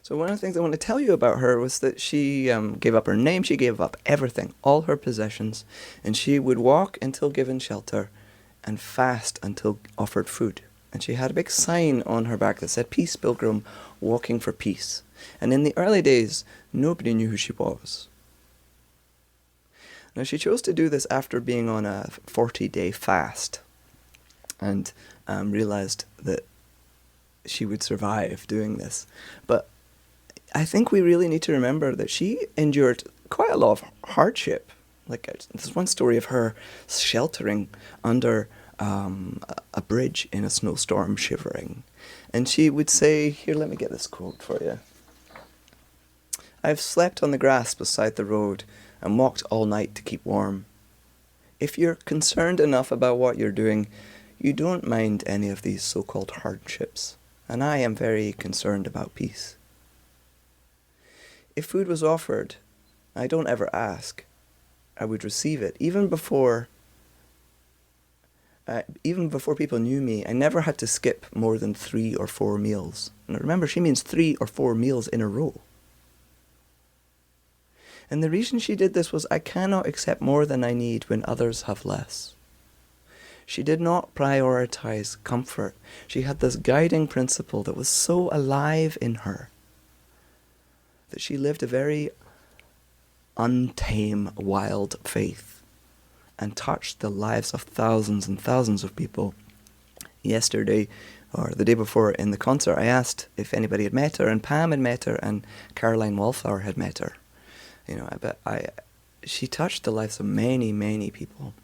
So one of the things I want to tell you about her was that she gave up her name, she gave up everything, all her possessions, and she would walk until given shelter and fast until offered food. And she had a big sign on her back that said, "Peace, Pilgrim, walking for peace." And in the early days, nobody knew who she was. Now, she chose to do this after being on a 40-day fast and realized that she would survive doing this. But I think we really need to remember that she endured quite a lot of hardship. Like, there's one story of her sheltering under a bridge in a snowstorm, shivering. And she would say, here, let me get this quote for you. "I've slept on the grass beside the road and walked all night to keep warm. If you're concerned enough about what you're doing, you don't mind any of these so-called hardships. And I am very concerned about peace. If food was offered, I don't ever ask. I would receive it. Even before people knew me, I never had to skip more than 3 or 4 meals." And remember, she means 3 or 4 meals in a row. And the reason she did this was, I cannot accept more than I need when others have less. She did not prioritize comfort. She had this guiding principle that was so alive in her that she lived a very untamed, wild faith and touched the lives of thousands and thousands of people. Yesterday, or the day before in the concert, I asked if anybody had met her, and Pam had met her, and Caroline Wallflower had met her. You know, she touched the lives of many, many people.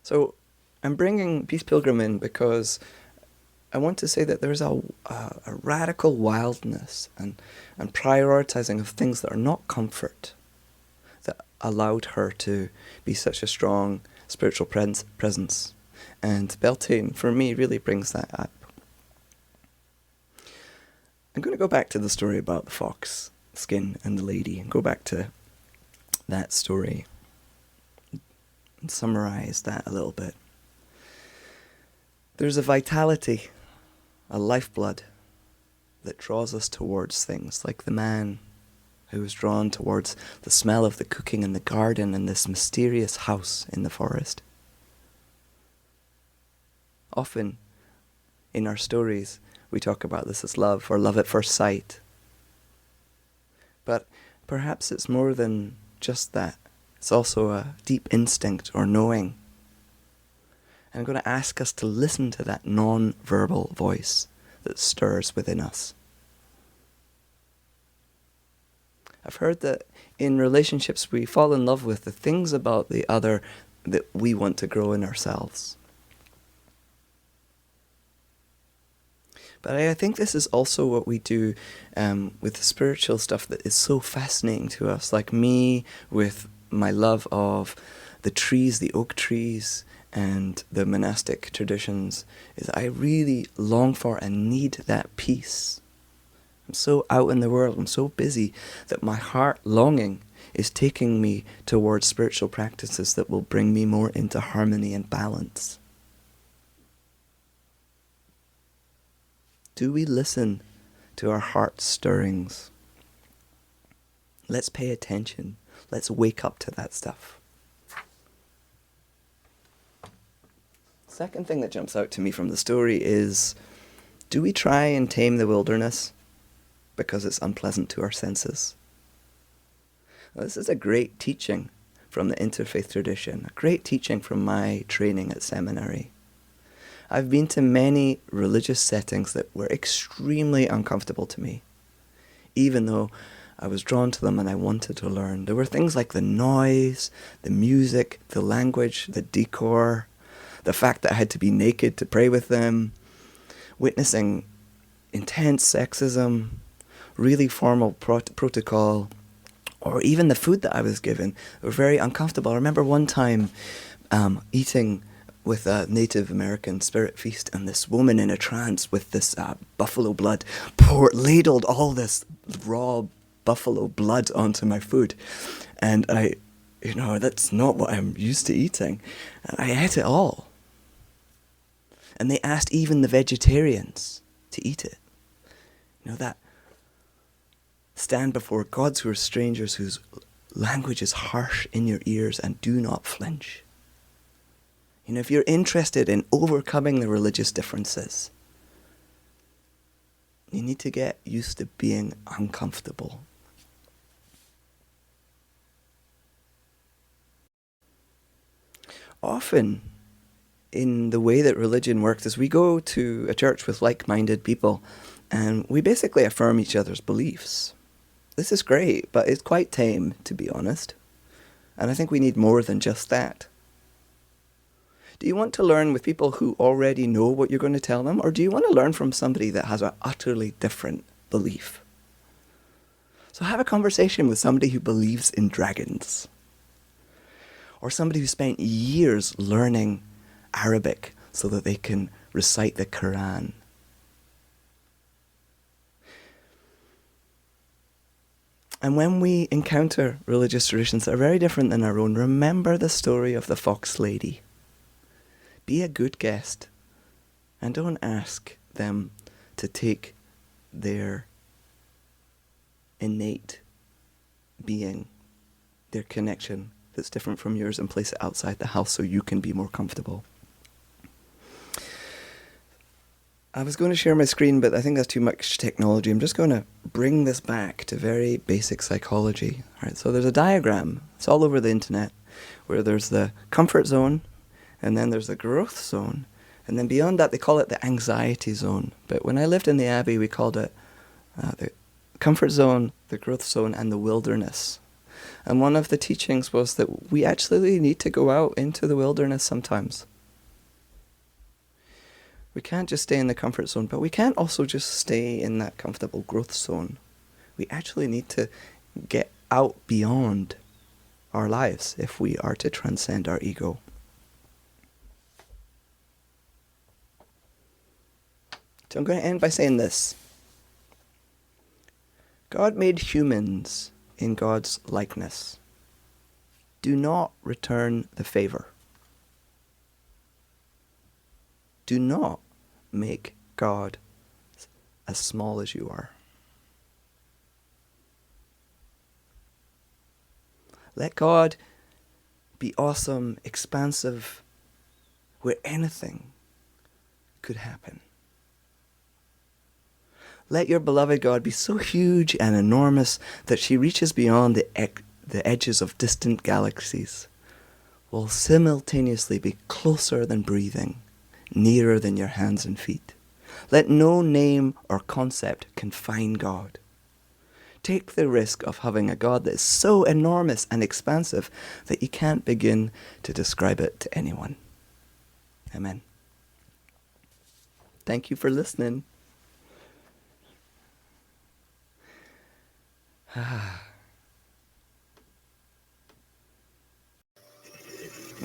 So I'm bringing Peace Pilgrim in because I want to say that there's a radical wildness and prioritizing of things that are not comfort that allowed her to be such a strong spiritual presence. And Beltane, for me, really brings that up. I'm going to go back to the story about the fox skin and the lady, and go back to that story and summarize that a little bit. There's a vitality, a lifeblood that draws us towards things, like the man who was drawn towards the smell of the cooking in the garden and this mysterious house in the forest. Often in our stories, we talk about this as love or love at first sight. But perhaps it's more than just that. It's also a deep instinct or knowing. And I'm going to ask us to listen to that non-verbal voice that stirs within us. I've heard that in relationships we fall in love with the things about the other that we want to grow in ourselves. But I think this is also what we do with the spiritual stuff that is so fascinating to us, like me with my love of the trees, the oak trees, and the monastic traditions, is I really long for and need that peace. I'm so out in the world, I'm so busy, that my heart longing is taking me towards spiritual practices that will bring me more into harmony and balance. Do we listen to our heart stirrings? Let's pay attention. Let's wake up to that stuff. Second thing that jumps out to me from the story is, do we try and tame the wilderness because it's unpleasant to our senses? Well, this is a great teaching from the interfaith tradition, a great teaching from my training at seminary. I've been to many religious settings that were extremely uncomfortable to me, even though I was drawn to them and I wanted to learn. There were things like the noise, the music, the language, the decor, the fact that I had to be naked to pray with them, witnessing intense sexism, really formal protocol, or even the food that I was given were very uncomfortable. I remember one time eating with a Native American spirit feast, and this woman in a trance with this buffalo blood ladled all this raw buffalo blood onto my food. And that's not what I'm used to eating. And I ate it all. And they asked even the vegetarians to eat it. You know, that stand before gods who are strangers, whose language is harsh in your ears, and do not flinch. You know, if you're interested in overcoming the religious differences, you need to get used to being uncomfortable. Often, in the way that religion works, is we go to a church with like-minded people and we basically affirm each other's beliefs. This is great, but it's quite tame, to be honest. And I think we need more than just that. Do you want to learn with people who already know what you're going to tell them, or do you want to learn from somebody that has an utterly different belief? So have a conversation with somebody who believes in dragons, or somebody who spent years learning Arabic so that they can recite the Quran. And when we encounter religious traditions that are very different than our own, remember the story of the fox lady. Be a good guest and don't ask them to take their innate being, their connection that's different from yours, and place it outside the house so you can be more comfortable. I was going to share my screen, but I think that's too much technology. I'm just going to bring this back to very basic psychology. All right, so there's a diagram, it's all over the internet, where there's the comfort zone, and then there's the growth zone, and then beyond that they call it the anxiety zone. But when I lived in the Abbey, we called it the comfort zone, the growth zone, and the wilderness. And one of the teachings was that we actually need to go out into the wilderness sometimes. We can't just stay in the comfort zone, but we can't also just stay in that comfortable growth zone. We actually need to get out beyond our lives if we are to transcend our ego. So I'm going to end by saying this. God made humans in God's likeness. Do not return the favor. Do not make God as small as you are. Let God be awesome, expansive, where anything could happen. Let your beloved God be so huge and enormous that she reaches beyond the edges of distant galaxies, will simultaneously be closer than breathing, nearer than your hands and feet. Let no name or concept confine God. Take the risk of having a God that is so enormous and expansive that you can't begin to describe it to anyone. Amen. Thank you for listening. I'm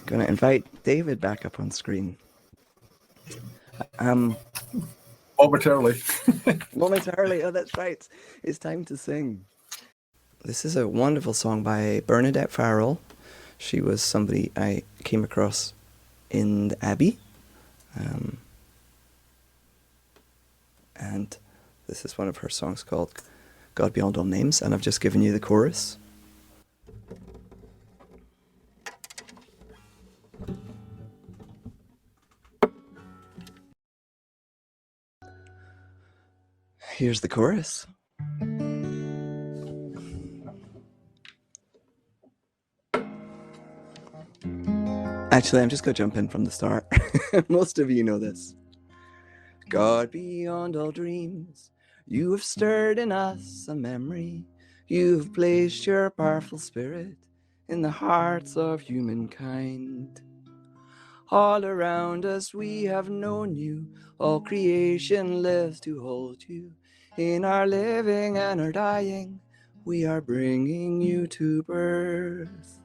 going to invite David back up on screen. Momentarily. Momentarily, oh, that's right. It's time to sing. This is a wonderful song by Bernadette Farrell. She was somebody I came across in the Abbey. And this is one of her songs called God Beyond All Names, and I've just given you the chorus. Here's the chorus. Actually, I'm just going to jump in from the start. Most of you know this. God beyond all dreams, you have stirred in us a memory. You've placed your powerful spirit in the hearts of humankind. All around us we have known you, all creation lives to hold you. In our living and our dying, we are bringing you to birth.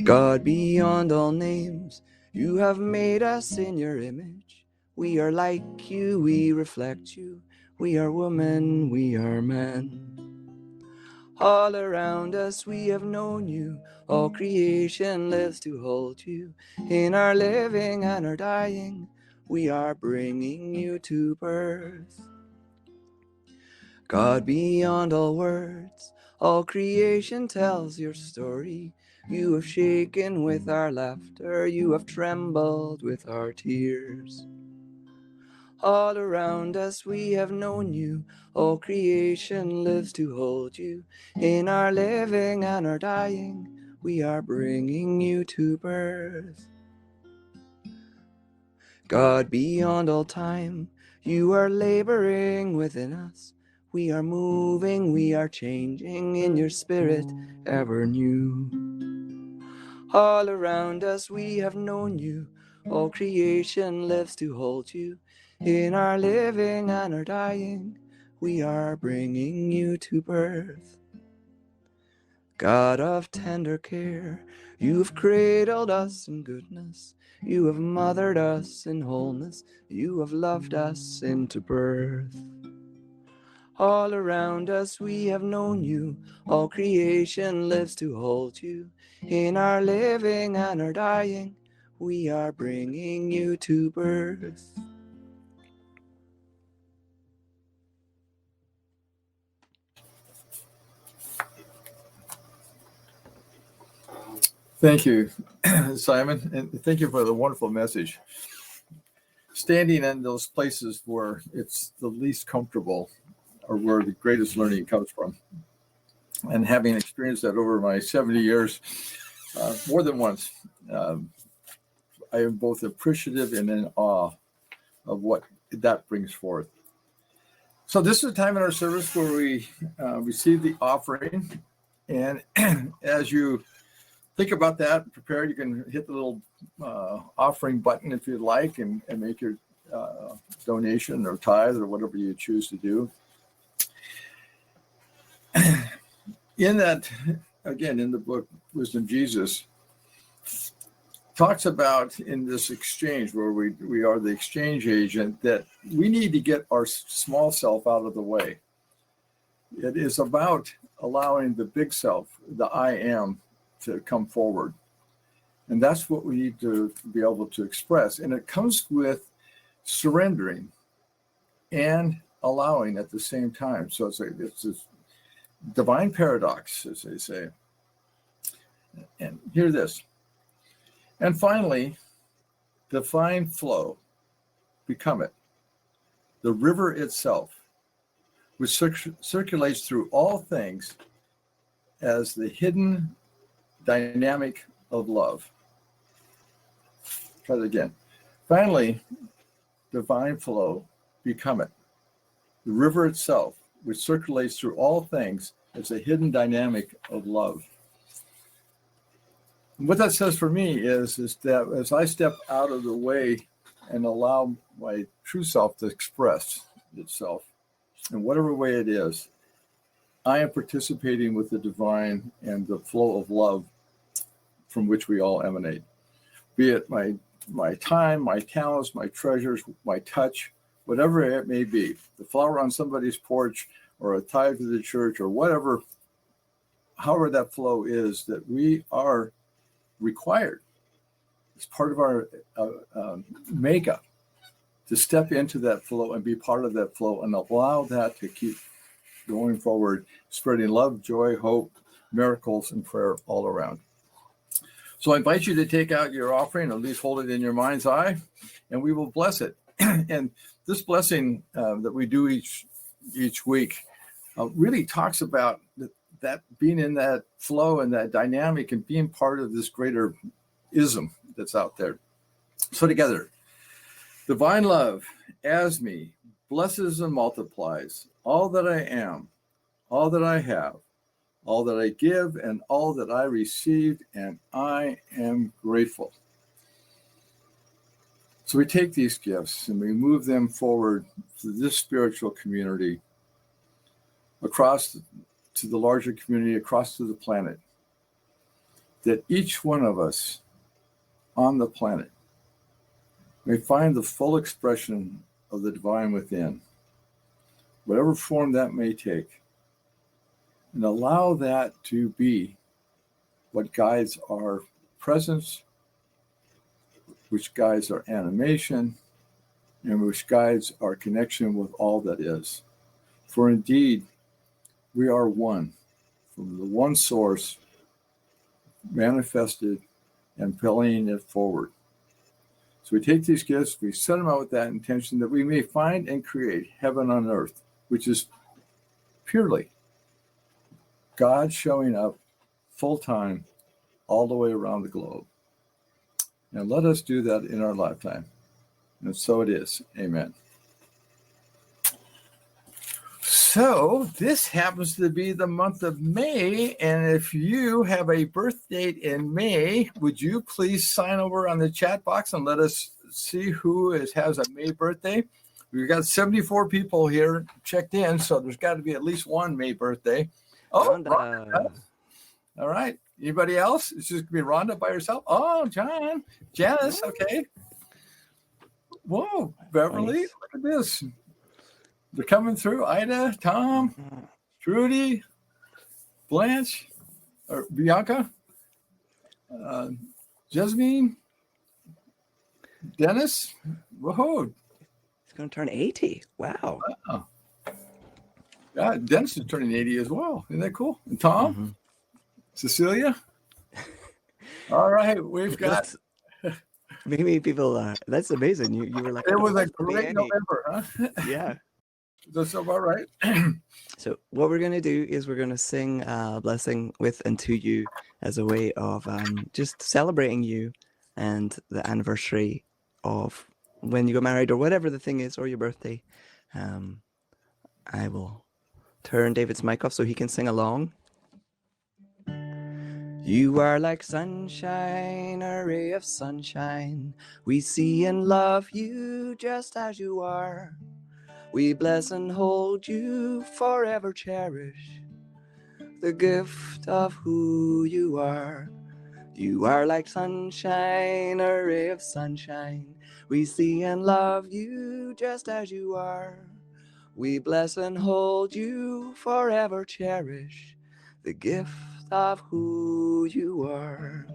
God beyond all names, you have made us in your image. We are like you, we reflect you. We are woman, we are man. All around us we have known you, all creation lives to hold you. In our living and our dying, we are bringing you to birth. God beyond all words, all creation tells your story. You have shaken with our laughter, you have trembled with our tears. All around us we have known you, all creation lives to hold you. In our living and our dying, we are bringing you to birth. God beyond all time, you are laboring within us. We are moving, we are changing in your spirit ever new. All around us we have known you, all creation lives to hold you. In our living and our dying, we are bringing you to birth. God of tender care, you have cradled us in goodness, you have mothered us in wholeness, you have loved us into birth. All around us we have known you, all creation lives to hold you. In our living and our dying, we are bringing you to birth. Thank you, Simon, and thank you for the wonderful message. Standing in those places where it's the least comfortable or where the greatest learning comes from, and having experienced that over my 70 years, more than once, I am both appreciative and in awe of what that brings forth. So this is a time in our service where we receive the offering, and as you think about that, prepare, you can hit the little offering button if you'd like and make your donation or tithe or whatever you choose to do. In that, again, in the book Wisdom Jesus, talks about in this exchange where we are the exchange agent, that we need to get our small self out of the way. It is about allowing the big self, the I am, to come forward. And that's what we need to be able to express. And it comes with surrendering and allowing at the same time. So it's this divine paradox, as they say. And hear this. And finally, divine flow, become it. The river itself, which circulates through all things as the hidden dynamic of love. Try it again. Finally, divine flow, become it. The river itself, which circulates through all things as a hidden dynamic of love. And what that says for me is that as I step out of the way and allow my true self to express itself in whatever way it is, I am participating with the divine and the flow of love from which we all emanate. Be it my time, my talents, my treasures, my touch, whatever it may be, the flower on somebody's porch or a tithe to the church or whatever, however that flow is, that we are required. It's part of our makeup to step into that flow and be part of that flow and allow that to keep going forward, spreading love, joy, hope, miracles, and prayer all around. So I invite you to take out your offering, or at least hold it in your mind's eye, and we will bless it. And this blessing that we do each week really talks about that being in that flow and that dynamic and being part of this greater ism that's out there. So together, divine love as me blesses and multiplies all that I am, all that I have, all that I give, and all that I received, and I am grateful. So we take these gifts and we move them forward to this spiritual community, across to the larger community, across to the planet, that each one of us on the planet may find the full expression of the divine within, whatever form that may take, and allow that to be what guides our presence, which guides our animation, and which guides our connection with all that is. For indeed, we are one, from the one source manifested and propelling it forward. So we take these gifts, we send them out with that intention that we may find and create heaven on earth, which is purely God showing up full time all the way around the globe. And let us do that in our lifetime. And so it is. Amen. So this happens to be the month of May. And if you have a birth date in May, would you please sign over on the chat box and let us see who has a May birthday? We've got 74 people here checked in, so there's got to be at least one May birthday. Oh, Rhonda. All right. Anybody else? It's just going to be Rhonda by herself. Oh, John. Janice. Okay. Whoa, Beverly. Nice. Look at this. They're coming through. Ida, Tom, Trudy, Blanche, or Bianca, Jasmine, Dennis. Whoa. He's going to turn 80. Wow. Yeah, Dennis is turning 80 as well. Isn't that cool? And Tom, Cecilia. All right, we've got. Maybe people. That's amazing. You were like. It was a great November, huh? Yeah. That's about right. So what we're going to do is we're going to sing a blessing with and to you as a way of just celebrating you and the anniversary of when you got married or whatever the thing is, or your birthday. I will turn David's mic off so he can sing along. You are like sunshine, a ray of sunshine. We see and love you just as you are. We bless and hold you, forever cherish the gift of who you are. You are like sunshine, a ray of sunshine. We see and love you just as you are. We bless and hold you, forever cherish the gift of who you are.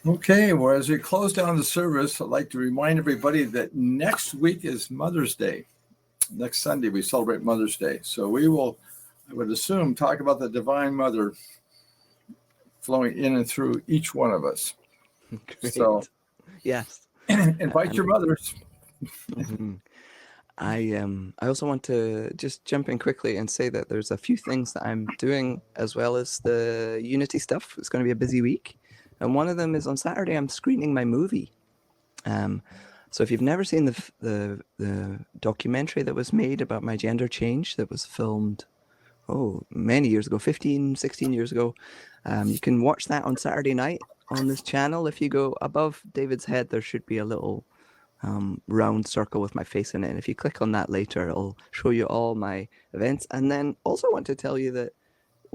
Okay, well, as we close down the service, I'd like to remind everybody that next week is Mother's Day. Next Sunday, we celebrate Mother's Day. So we will, I would assume, talk about the Divine Mother flowing in and through each one of us. Great. So, yes. Invite your mothers. I also want to just jump in quickly and say that there's a few things that I'm doing as well as the Unity stuff. It's going to be a busy week. And one of them is on Saturday, I'm screening my movie. So if you've never seen the documentary that was made about my gender change that was filmed, many years ago, 15, 16 years ago, you can watch that on Saturday night on this channel. If you go above David's head, there should be a little round circle with my face in it. And if you click on that later, it'll show you all my events. And then also want to tell you that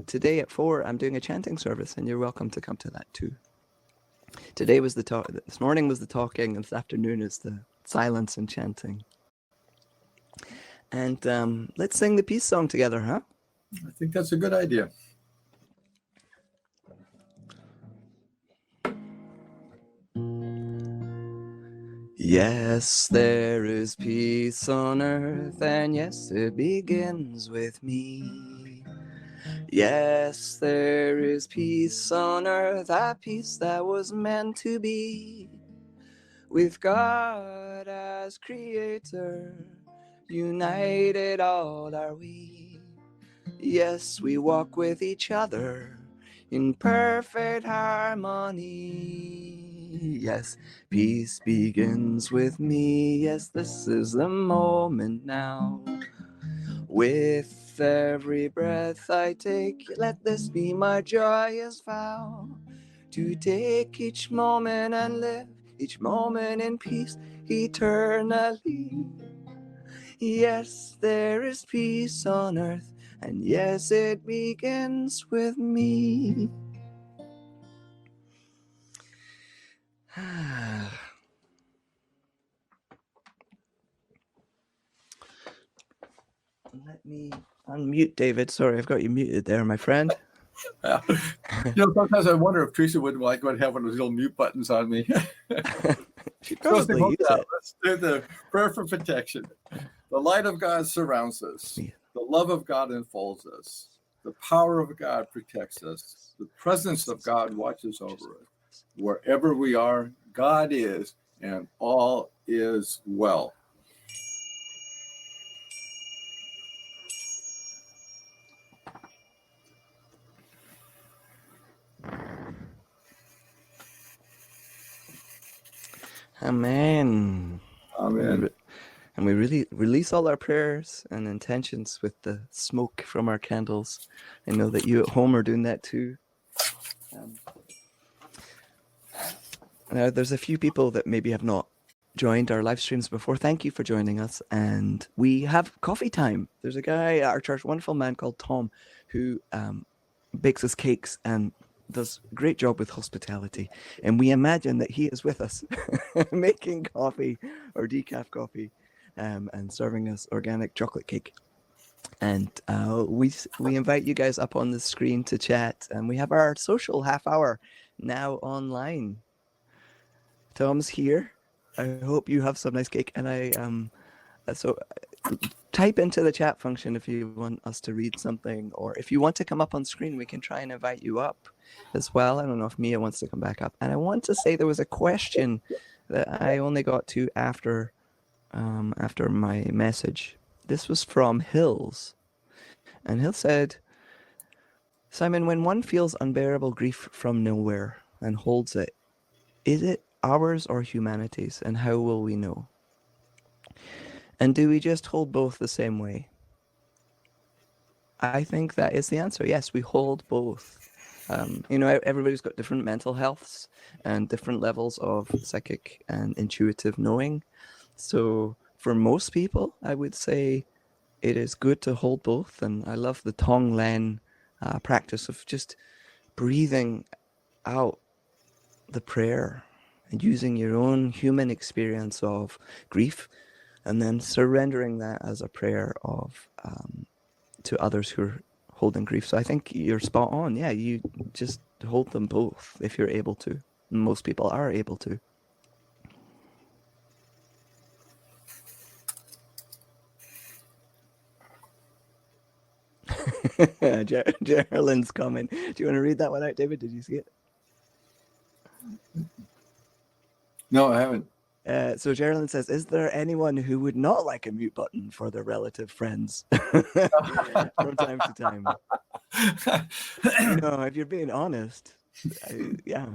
today at 4, I'm doing a chanting service, and you're welcome to come to that too. Today was the talk. This morning was the talking, and this afternoon is the silence and chanting. And let's sing the peace song together, huh? I think that's a good idea. Yes, there is peace on earth, and yes, it begins with me. Yes, there is peace on earth, a peace that was meant to be. With God as creator, united all are we. Yes, we walk with each other in perfect harmony. Yes, peace begins with me. Yes, this is the moment now. With every breath I take, let this be my joyous vow, to take each moment and live each moment in peace eternally. Yes, there is peace on earth, and yes, it begins with me. Let me unmute David. Sorry, I've got you muted there, my friend. Yeah. Sometimes I wonder if Teresa would like to have one of those little mute buttons on me. She'd So probably use it. let's do the prayer for protection. The light of God surrounds us. Yeah. The love of God enfolds us. The power of God protects us. The presence of God watches over us. Wherever we are, God is, and all is well. Amen. Amen. And we really release all our prayers and intentions with the smoke from our candles. I know that you at home are doing that too. Now, there's a few people that maybe have not joined our live streams before. Thank you for joining us. And we have coffee time. There's a guy at our church, a wonderful man called Tom, who bakes us cakes and does a great job with hospitality. And we imagine that he is with us making coffee or decaf coffee and serving us organic chocolate cake. And we invite you guys up on the screen to chat. And we have our social half hour now online. Tom's here. I hope you have some nice cake. And so type into the chat function if you want us to read something, or if you want to come up on screen, we can try and invite you up as well. I don't know if Mia wants to come back up. And I want to say there was a question that I only got to after my message. This was from Hills. And Hill said, Simon, when one feels unbearable grief from nowhere and holds it, is it ours or humanity's, and how will we know? And do we just hold both the same way? I think that is the answer. Yes, we hold both. Everybody's got different mental healths and different levels of psychic and intuitive knowing. So for most people, I would say it is good to hold both. And I love the Tonglen practice of just breathing out the prayer and using your own human experience of grief and then surrendering that as a prayer of to others who are holding grief. So I think you're spot on. Yeah, you just hold them both if you're able to. Most people are able to. Geraldine's comment. Do you want to read that one out, David? Did you see it? No, I haven't. So Geraldine says, is there anyone who would not like a mute button for their relative friends from time to time? If you're being honest, yeah.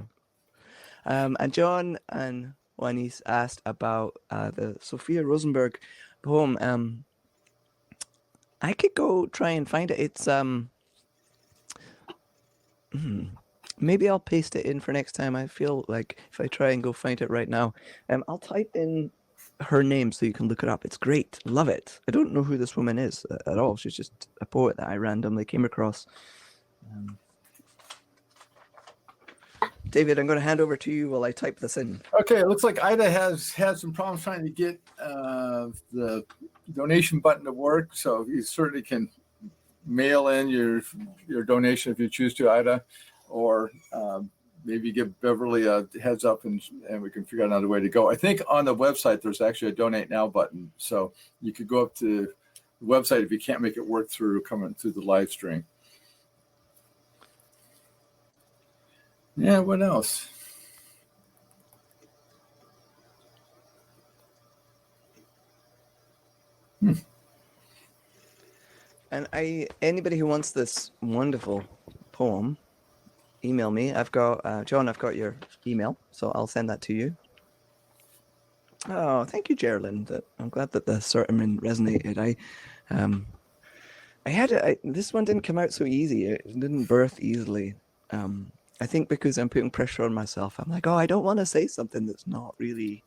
And John and Juanis asked about the Sophia Rosenberg poem. I could go try and find it. It's maybe I'll paste it in for next time. I feel like if I try and go find it right now, I'll type in her name so you can look it up. It's great. Love it. I don't know who this woman is at all. She's just a poet that I randomly came across. David, I'm going to hand over to you while I type this in. Okay, it looks like Ida has had some problems trying to get the donation button to work, so you certainly can mail in your donation if you choose to, Ida, or maybe give Beverly a heads up and we can figure out another way to go. I think on the website there's actually a donate now button, so you could go up to the website if you can't make it work coming through the live stream. Yeah, what else? And anybody who wants this wonderful poem, email me. I've got John. I've got your email, so I'll send that to you. Oh, thank you, Geraldine. I'm glad that the sermon resonated. This one didn't come out so easy. It didn't birth easily. I think because I'm putting pressure on myself. I'm like, I don't want to say something that's not really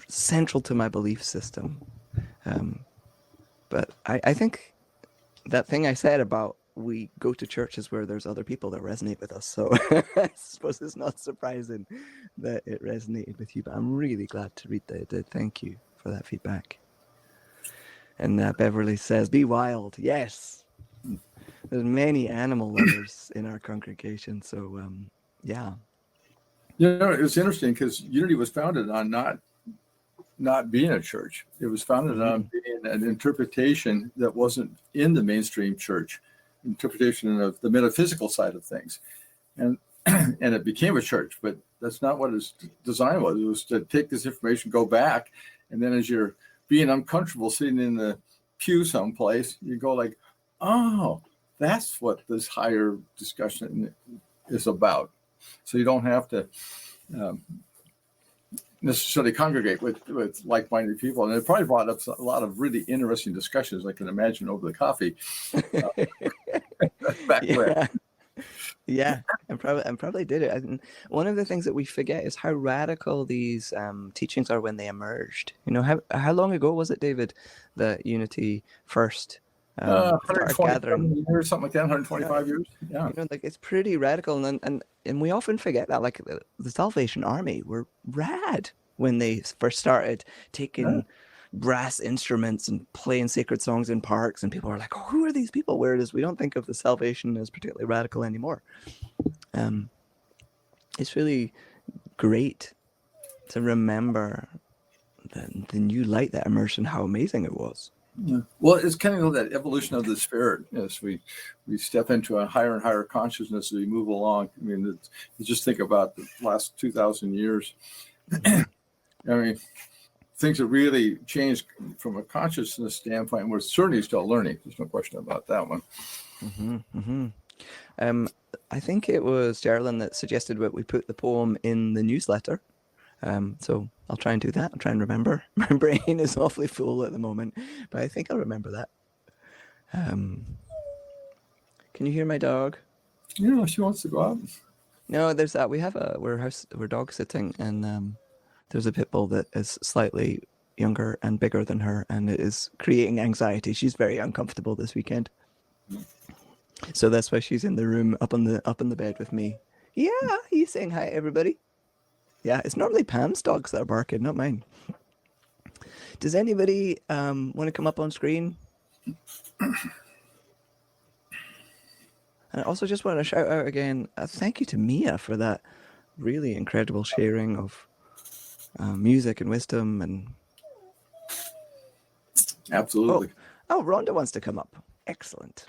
central to my belief system. But I think that thing I said about we go to churches where there's other people that resonate with us. So I suppose it's not surprising that it resonated with you, but I'm really glad to read that it did. Thank you for that feedback. And Beverly says, be wild. Yes. There's many animal lovers in our congregation, so yeah. It's interesting because Unity was founded on not being a church. It was founded on being an interpretation that wasn't in the mainstream church, interpretation of the metaphysical side of things. And and it became a church, but that's not what its design was. It was to take this information, go back, and then as you're being uncomfortable sitting in the pew someplace, you go like, oh, that's what this higher discussion is about. So you don't have to necessarily congregate with like-minded people. And it probably brought up a lot of really interesting discussions I can imagine over the coffee back then. Yeah, and probably did it. And one of the things that we forget is how radical these teachings are when they emerged. You know, how long ago was it, David, that Unity first started gathering? Years, something like that, 125 years. Yeah. You know, like it's pretty radical, and we often forget that. Like the Salvation Army were rad when they first started taking brass instruments and playing sacred songs in parks, and people are like, oh, who are these people? Whereas we don't think of the Salvation as particularly radical anymore. It's really great to remember the new light that emerged and how amazing it was. Yeah. Well, it's kind of that evolution of the spirit as we step into a higher and higher consciousness as we move along. I mean, you just think about the last 2,000 years. I mean, things have really changed from a consciousness standpoint. We're certainly still learning. There's no question about that one. I think it was Geraldine that suggested that we put the poem in the newsletter. So I'll try and do that. I'll try and remember. My brain is awfully full at the moment, but I think I'll remember that. Can you hear my dog? Yeah, she wants to go out. No, there's that. We're dog sitting, and there's a pit bull that is slightly younger and bigger than her, and it is creating anxiety. She's very uncomfortable this weekend, so that's why she's in the room up on the bed with me. Yeah, he's saying hi, everybody. Yeah, it's normally Pam's dogs that are barking, not mine. Does anybody want to come up on screen? And I also just want to shout out again, thank you to Mia for that really incredible sharing of music and wisdom. And Absolutely. Oh, Rhonda wants to come up. Excellent.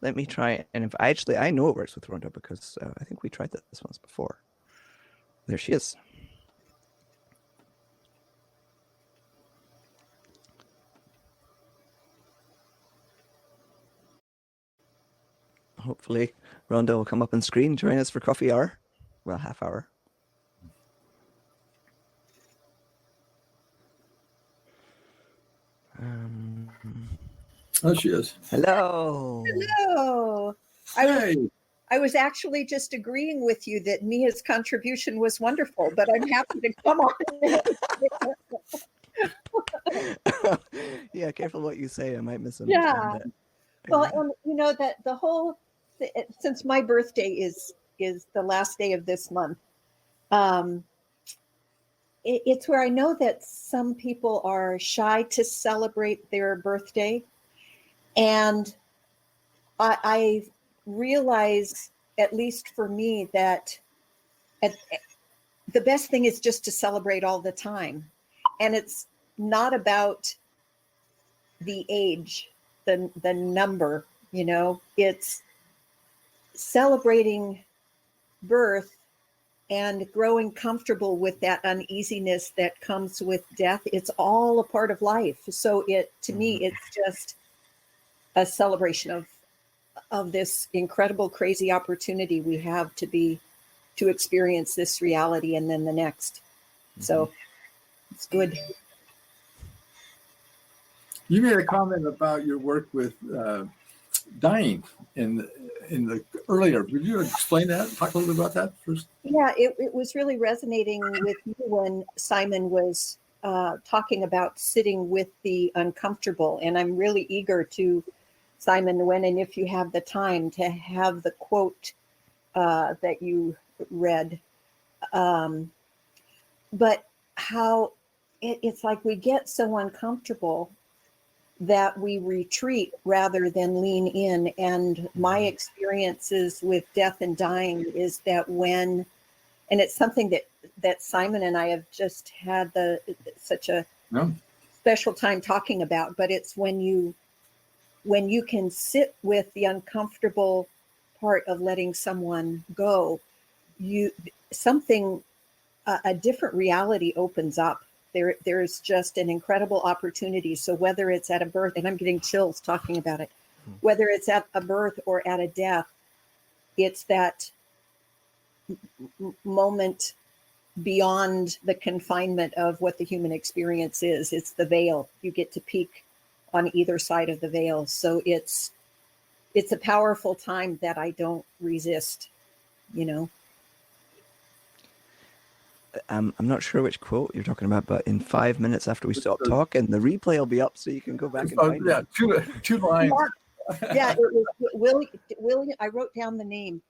Let me try it. And if I know it works with Rhonda because I think we tried this once before. There she is. Hopefully, Rhonda will come up on screen, join us for coffee hour. Well, half hour. Oh, she is. Hello. Hello. I was actually just agreeing with you that Mia's contribution was wonderful, but I'm happy to come on. Yeah, careful what you say. I might misunderstand Yeah. it. Well, you know that the whole, since my birthday is the last day of this month, it's where I know that some people are shy to celebrate their birthday. And I realize, at least for me, that the best thing is just to celebrate all the time. And it's not about the age, the number, you know, it's celebrating birth and growing comfortable with that uneasiness that comes with death. It's all a part of life. So to me, it's just a celebration of this incredible, crazy opportunity we have to experience this reality and then the next. So it's good. You made a comment about your work with dying in the earlier. Would you explain that? Talk a little bit about that first. Yeah, it was really resonating with me when Simon was talking about sitting with the uncomfortable. And I'm really eager to, Simon, when and if you have the time, to have the quote that you read. But how it's like we get so uncomfortable that we retreat rather than lean in. And my experiences with death and dying is that and it's something that Simon and I have just had such a special time talking about, but it's when you can sit with the uncomfortable part of letting someone go, a different reality opens up. There's just an incredible opportunity. So whether it's at a birth, and I'm getting chills talking about it, whether it's at a birth or at a death, it's that moment beyond the confinement of what the human experience is. It's the veil. You get to peek on either side of the veil. So it's a powerful time that I don't resist, I'm not sure which quote you're talking about, but in 5 minutes after we stop talking, the replay will be up so you can go back and find it. Two lines. Yeah, it was William. I wrote down the name.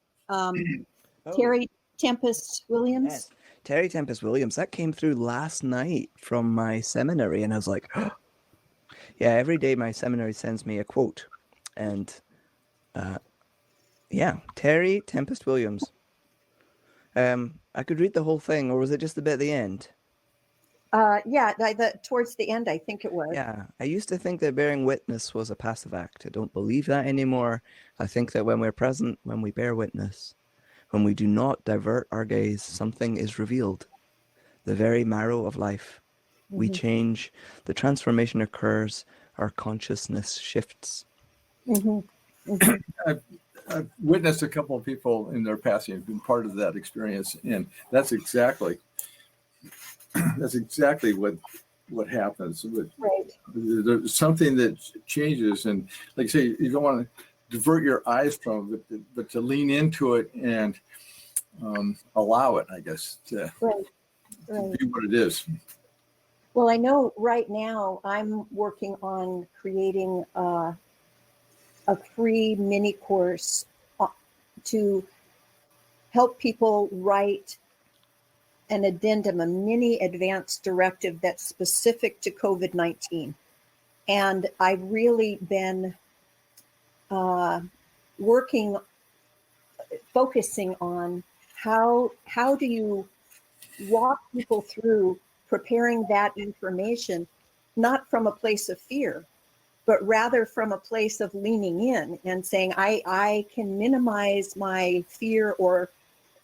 Terry Tempest Williams. Yes, Terry Tempest Williams. That came through last night from my seminary, and I was like, oh. Yeah, every day my seminary sends me a quote, and Terry Tempest Williams. I could read the whole thing, or was it just a bit at the end? Towards the end, I think it was. Yeah, I used to think that bearing witness was a passive act. I don't believe that anymore. I think that when we're present, when we bear witness, when we do not divert our gaze, something is revealed. The very marrow of life. Mm-hmm. We change. The transformation occurs. Our consciousness shifts. Mm-hmm. Mm-hmm. I've witnessed a couple of people in their passing have been part of that experience, and that's exactly what happens. Right. There's something that changes, and like I say, you don't want to divert your eyes from it, but to lean into it and allow it, I guess, to be what it is. Well, I know right now I'm working on creating a free mini course to help people write an addendum, a mini advance directive that's specific to COVID-19. And I've really been focusing on how do you walk people through preparing that information, not from a place of fear, but rather from a place of leaning in and saying, I can minimize my fear or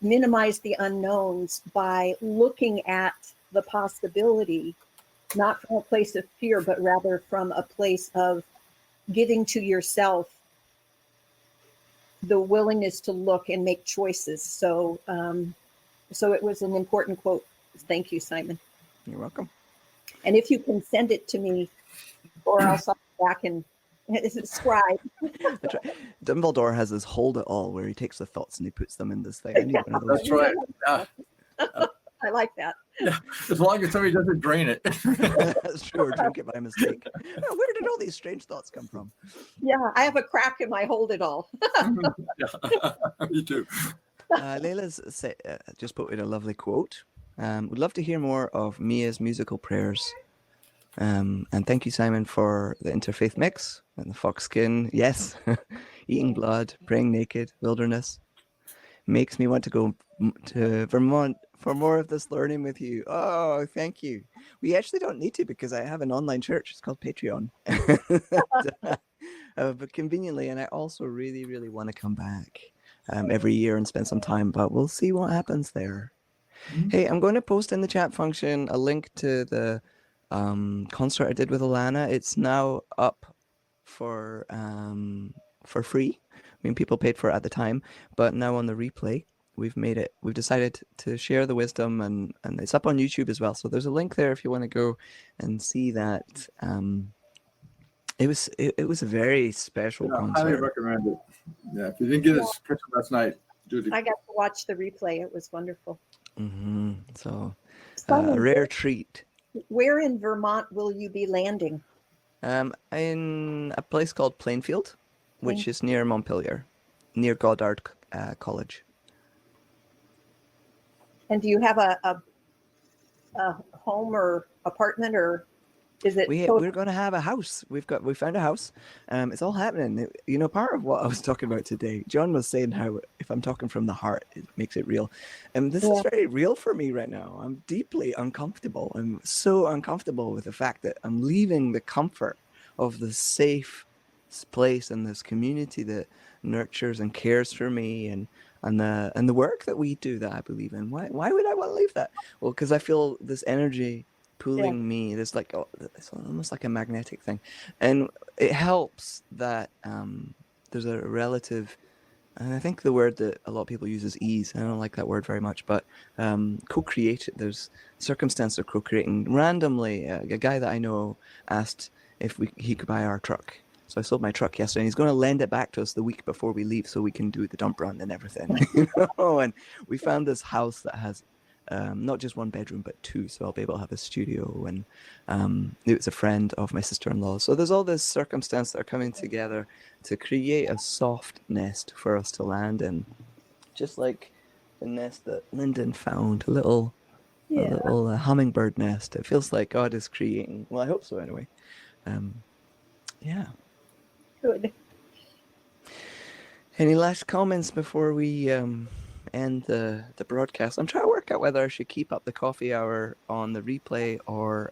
minimize the unknowns by looking at the possibility, not from a place of fear, but rather from a place of giving to yourself the willingness to look and make choices. So it was an important quote. Thank you, Simon. You're welcome. And if you can send it to me, or else I'll go back and scribe. Dumbledore has this hold it all where he takes the thoughts and he puts them in this thing. I need one of those. That's right. Yeah. I like that. Yeah. As long as somebody doesn't drain it. That's true, or drink it by mistake. Oh, where did all these strange thoughts come from? Yeah, I have a crack in my hold it all. Yeah, me too. Layla's just put in a lovely quote. Would love to hear more of Mia's musical prayers. And thank you, Simon, for the interfaith mix and the fox skin. Yes, eating blood, praying naked, wilderness. Makes me want to go to Vermont for more of this learning with you. Oh, thank you. We actually don't need to because I have an online church. It's called Patreon. But conveniently, and I also really, really want to come back every year and spend some time, but we'll see what happens there. Mm-hmm. Hey, I'm going to post in the chat function a link to the concert I did with Alana. It's now up for free. I mean, people paid for it at the time, but now on the replay, we've decided to share the wisdom, and it's up on YouTube as well. So there's a link there if you want to go and see that. It was a very special concert. I highly recommend it. Yeah, if you didn't get it last night, do it. I got to watch the replay. It was wonderful. Mm-hmm. So a rare treat. Where in Vermont will you be landing? In a place called Plainfield, which is near Montpelier, near Goddard College. And do you have a home or apartment or? Is it? We're going to have a house. We found a house. It's all happening. You know, part of what I was talking about today, John was saying how if I'm talking from the heart, it makes it real. And this is very real for me right now. I'm deeply uncomfortable. I'm so uncomfortable with the fact that I'm leaving the comfort of the safe place and this community that nurtures and cares for me and the work that we do that I believe in. Why would I want to leave that? Well, because I feel this energy pulling me. There's like it's almost like a magnetic thing, and it helps that there's a relative, and I think the word that a lot of people use is ease. I don't like that word very much, but co-create. There's circumstance of co-creating. Randomly, a guy that I know asked if he could buy our truck. So I sold my truck yesterday, and he's going to lend it back to us the week before we leave so we can do the dump run and everything. And we found this house that has not just one bedroom, but two. So I'll be able to have a studio. And it was a friend of my sister-in-law. So there's all this circumstance that are coming together to create a soft nest for us to land in. Just like the nest that Lyndon found, a little hummingbird nest. It feels like God is creating. Well, I hope so anyway. Yeah. Good. Any last comments before we end the broadcast? I'm trying to work out whether I should keep up the coffee hour on the replay or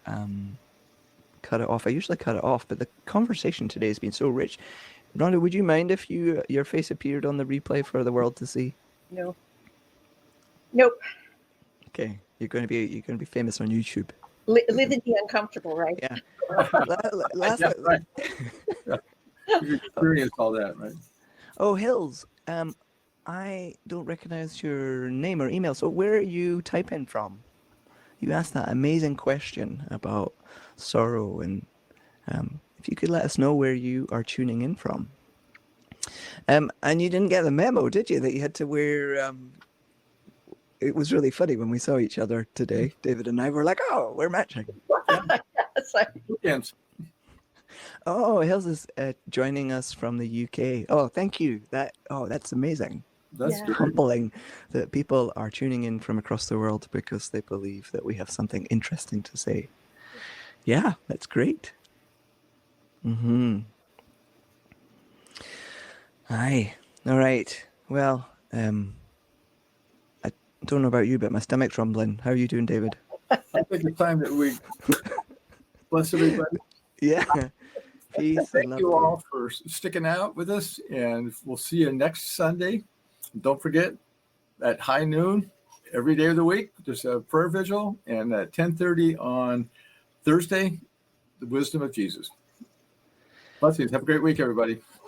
cut it off. I usually cut it off, but the conversation today has been so rich. Rhonda, would you mind if your face appeared on the replay for the world to see? No. Nope. Okay, you're going to be famous on YouTube. Living the uncomfortable, right? Yeah. Right. You experienced all that, right? Oh, Hills. I don't recognize your name or email. So where are you typing from? You asked that amazing question about sorrow, and if you could let us know where you are tuning in from. And you didn't get the memo, did you? That you had to wear. It was really funny when we saw each other today. David and I were like, "Oh, we're matching." It's like, Yes. Oh, Hills is joining us from the UK. Oh, thank you. That's amazing. That's Yeah. good. Humbling that people are tuning in from across the world because they believe that we have something interesting to say. Yeah, that's great. Aye. All right. Well, I don't know about you, but my stomach's rumbling. How are you doing, David? I think it's time that we bless everybody. Yeah. Peace. and Thank love you to all for sticking out with us, and we'll see you next Sunday. Don't forget, at high noon, every day of the week, there's a prayer vigil, and at 10:30 on Thursday, the wisdom of Jesus. Blessings. Have a great week, everybody.